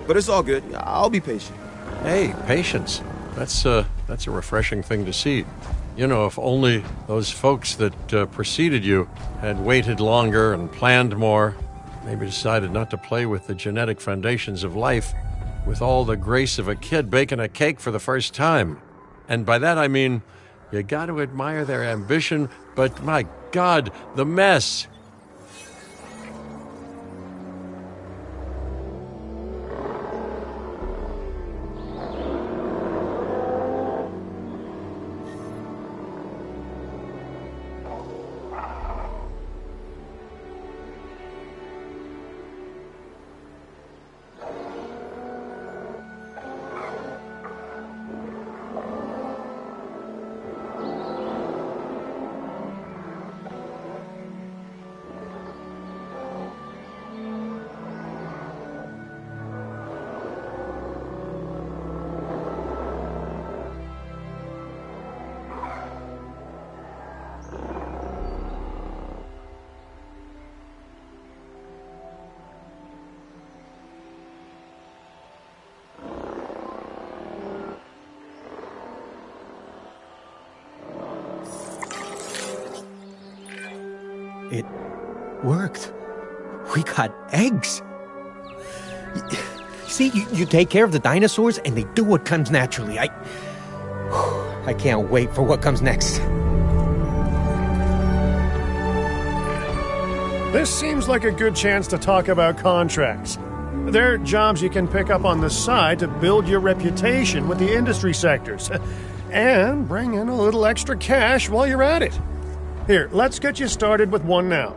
But it's all good. I'll be patient. Hey, patience. That's a refreshing thing to see. You know, if only those folks that preceded you had waited longer and planned more, maybe decided not to play with the genetic foundations of life with all the grace of a kid baking a cake for the first time. And by that I mean, you got to admire their ambition, but my God, the mess. It worked. We got eggs. See, you take care of the dinosaurs and they do what comes naturally. I can't wait for what comes next. This seems like a good chance to talk about contracts. They're jobs you can pick up on the side to build your reputation with the industry sectors. And bring in a little extra cash while you're at it. Here, let's get you started with one now.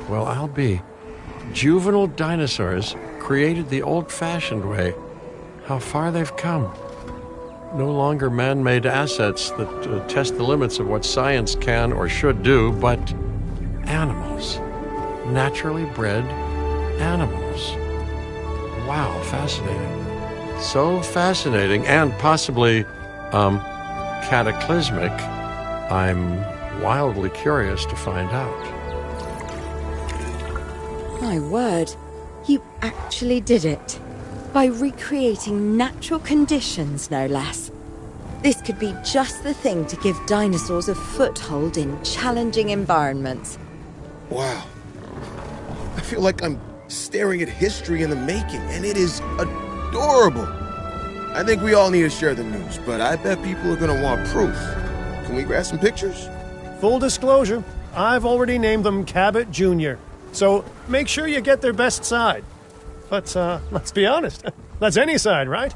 Well, I'll be. Juvenile dinosaurs created the old-fashioned way. How far they've come. No longer man-made assets that test the limits of what science can or should do, but animals. Naturally bred animals. Wow, fascinating. So fascinating and possibly, cataclysmic. I'm wildly curious to find out. My word, you actually did it. By recreating natural conditions, no less. This could be just the thing to give dinosaurs a foothold in challenging environments. Wow. I feel like I'm staring at history in the making, and it is adorable. I think we all need to share the news, but I bet people are gonna want proof. Can we grab some pictures? Full disclosure, I've already named them Cabot Jr., so make sure you get their best side. But, let's be honest, that's any side, right?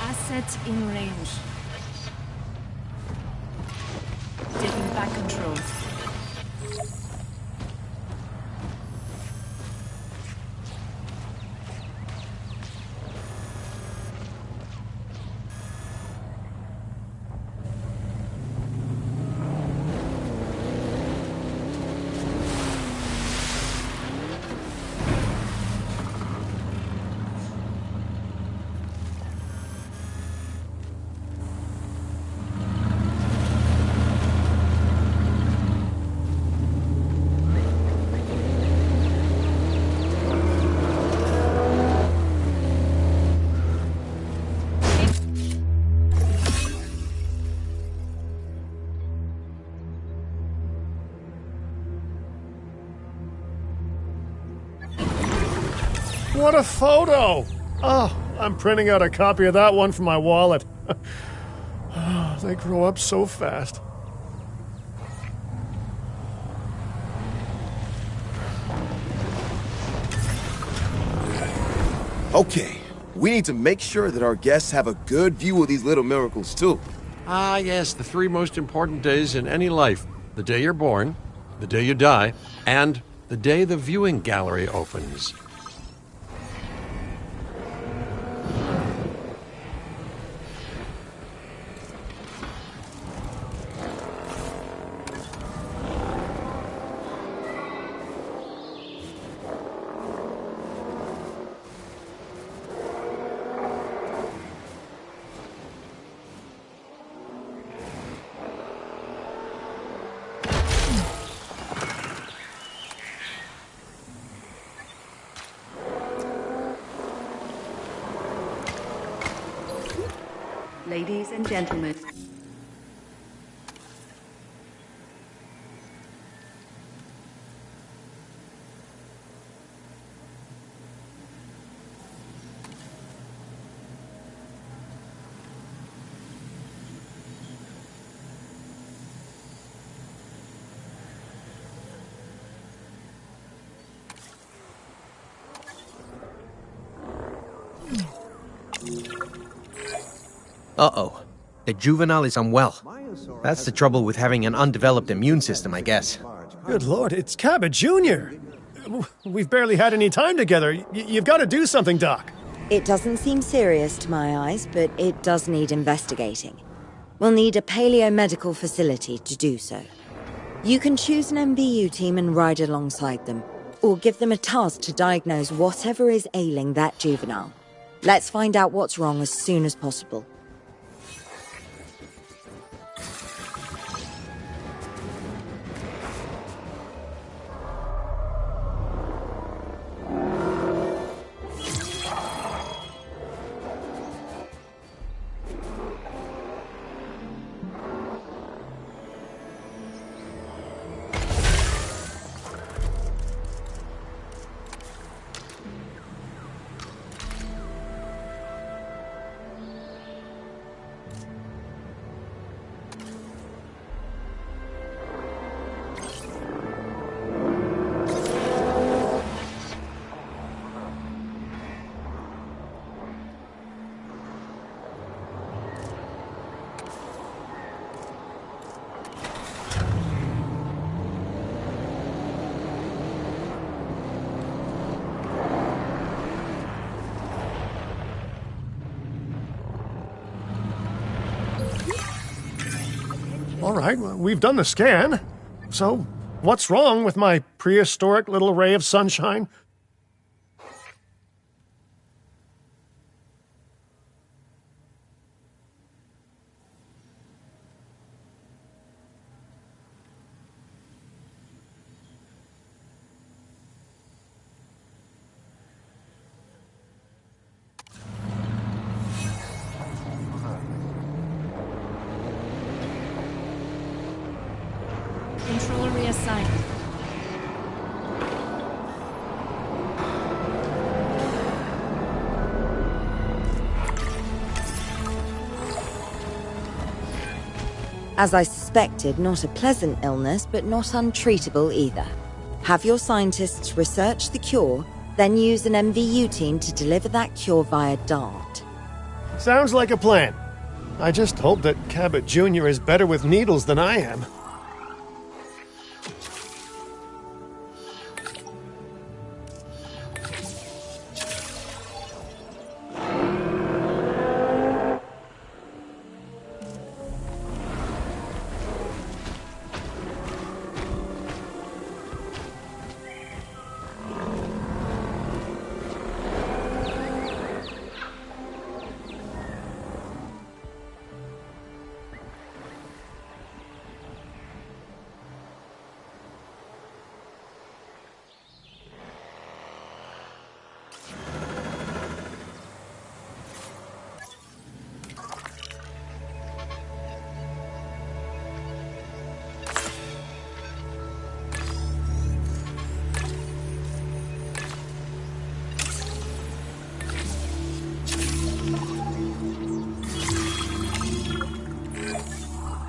Assets in range. Taking back control. What a photo! Oh, I'm printing out a copy of that one for my wallet. Oh, they grow up so fast. Okay, we need to make sure that our guests have a good view of these little miracles, too. Ah, yes, the three most important days in any life: the day you're born, the day you die, and the day the viewing gallery opens. Ladies and gentlemen. Uh-oh. The juvenile is unwell. That's the trouble with having an undeveloped immune system, I guess. Good Lord, it's Cabot Jr. We've barely had any time together. You've got to do something, Doc. It doesn't seem serious to my eyes, but it does need investigating. We'll need a paleomedical facility to do so. You can choose an MVU team and ride alongside them, or give them a task to diagnose whatever is ailing that juvenile. Let's find out what's wrong as soon as possible. All right, well, we've done the scan. So, what's wrong with my prehistoric little ray of sunshine? Control reassigned. As I suspected, not a pleasant illness, but not untreatable either. Have your scientists research the cure, then use an MVU team to deliver that cure via DART. Sounds like a plan. I just hope that Cabot Jr. is better with needles than I am.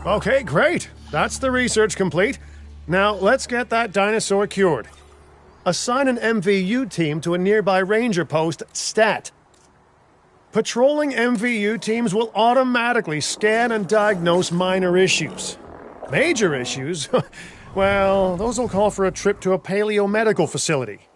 Okay, great. That's the research complete. Now, let's get that dinosaur cured. Assign an MVU team to a nearby ranger post, STAT. Patrolling MVU teams will automatically scan and diagnose minor issues. Major issues? Well, those will call for a trip to a paleomedical facility.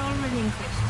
All relinquished.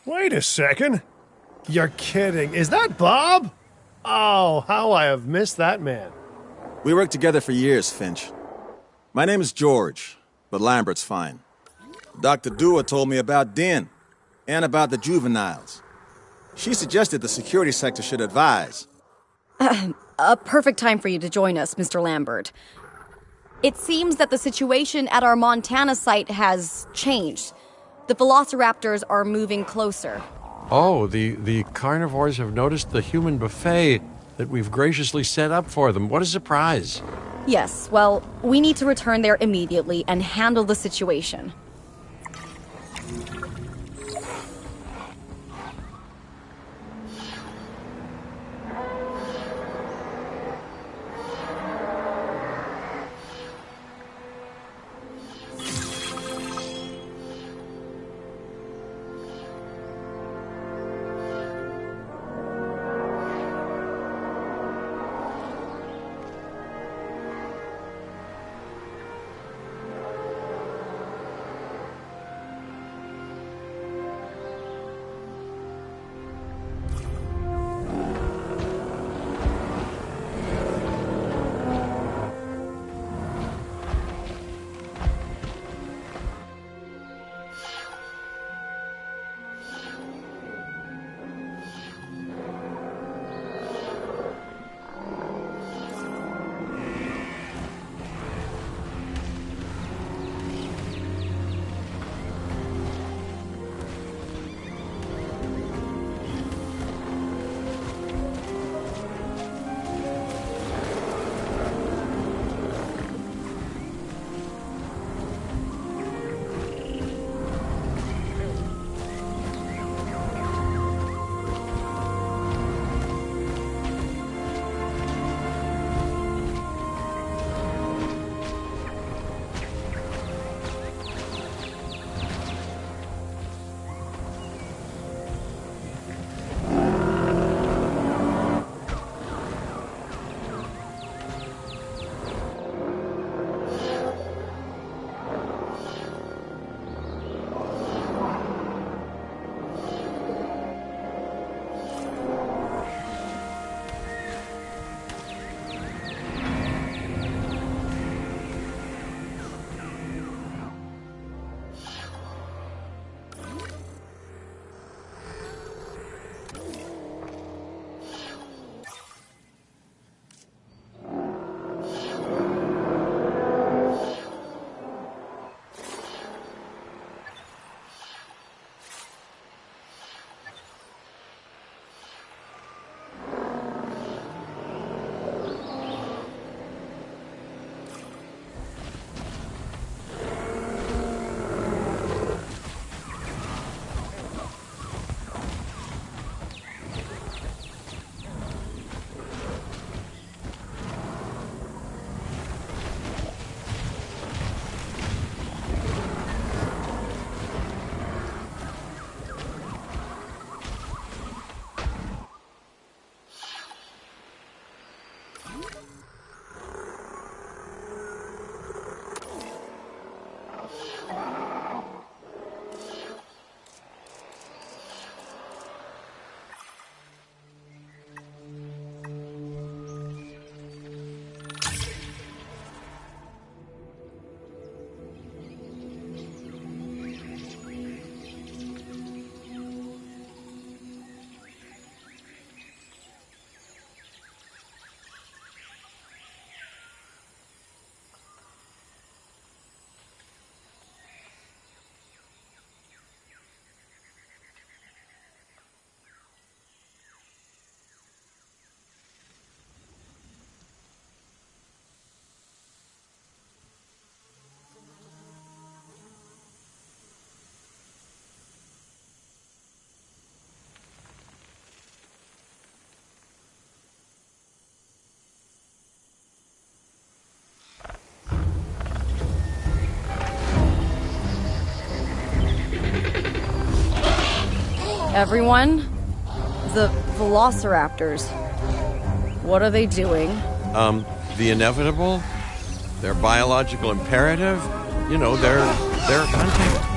Wait a second. You're kidding. Is that Bob? Oh, how I have missed that man. We worked together for years, Finch. My name is George, but Lambert's fine. Dr. Dua told me about Din, and about the juveniles. She suggested the security sector should advise. A perfect time for you to join us, Mr. Lambert. It seems that the situation at our Montana site has changed. The velociraptors are moving closer. Oh, the carnivores have noticed the human buffet that we've graciously set up for them. What a surprise. Yes, well, we need to return there immediately and handle the situation. Everyone? The velociraptors. What are they doing? The inevitable, their biological imperative, you know, their hunting.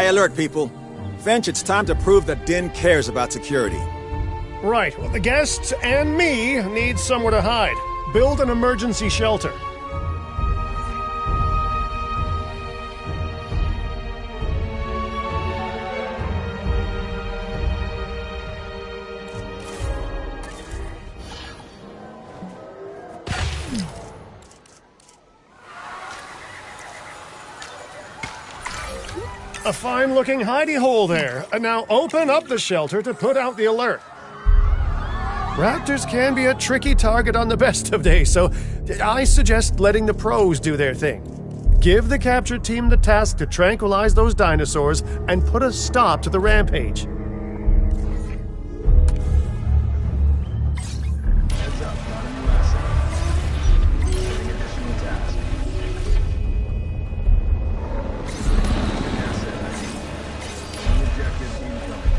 High alert, people. Finch, it's time to prove that Din cares about security. Right, well, the guests and me need somewhere to hide. Build an emergency shelter. A fine-looking hidey hole there. And now open up the shelter to put out the alert. Raptors can be a tricky target on the best of days, so I suggest letting the pros do their thing. Give the capture team the task to tranquilize those dinosaurs and put a stop to the rampage. Heads up, got a new asset. Getting additional tasks. Asset ID. New objective incoming.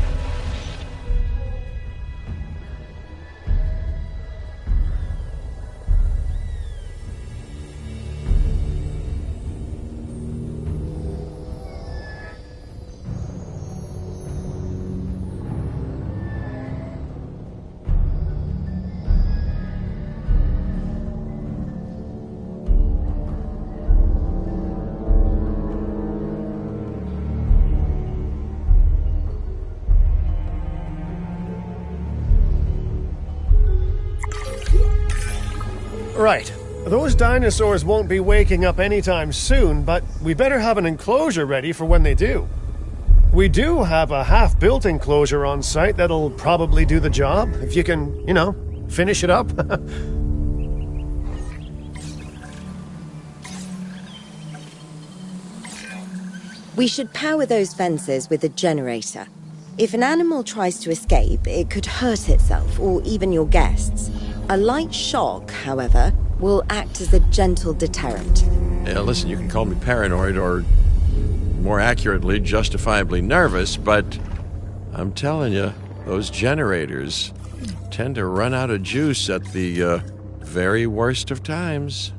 Right. Those dinosaurs won't be waking up anytime soon, but we better have an enclosure ready for when they do. We do have a half-built enclosure on site that'll probably do the job, if you can, finish it up. We should power those fences with a generator. If an animal tries to escape, it could hurt itself or even your guests. A light shock, however, will act as a gentle deterrent. Yeah, listen, you can call me paranoid or, more accurately, justifiably nervous, but I'm telling you, those generators tend to run out of juice at the very worst of times.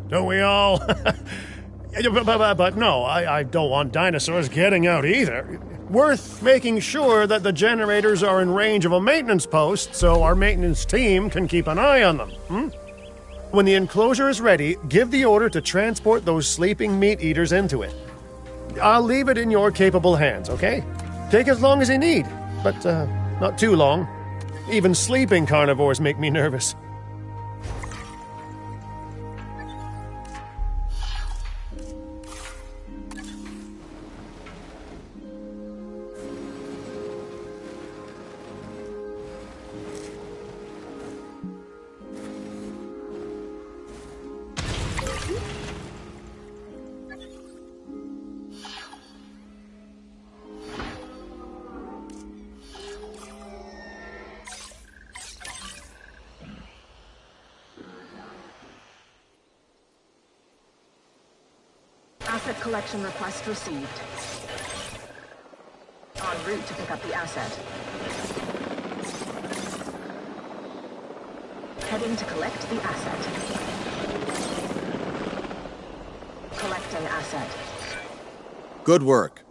Don't we all? But no, I don't want dinosaurs getting out either. Worth making sure that the generators are in range of a maintenance post so our maintenance team can keep an eye on them. When the enclosure is ready, give the order to transport those sleeping meat eaters into it. I'll leave it in your capable hands, okay? Take as long as you need, but not too long. Even sleeping carnivores make me nervous. Asset collection request received. En route to pick up the asset. Heading to collect the asset. Collecting asset. Good work.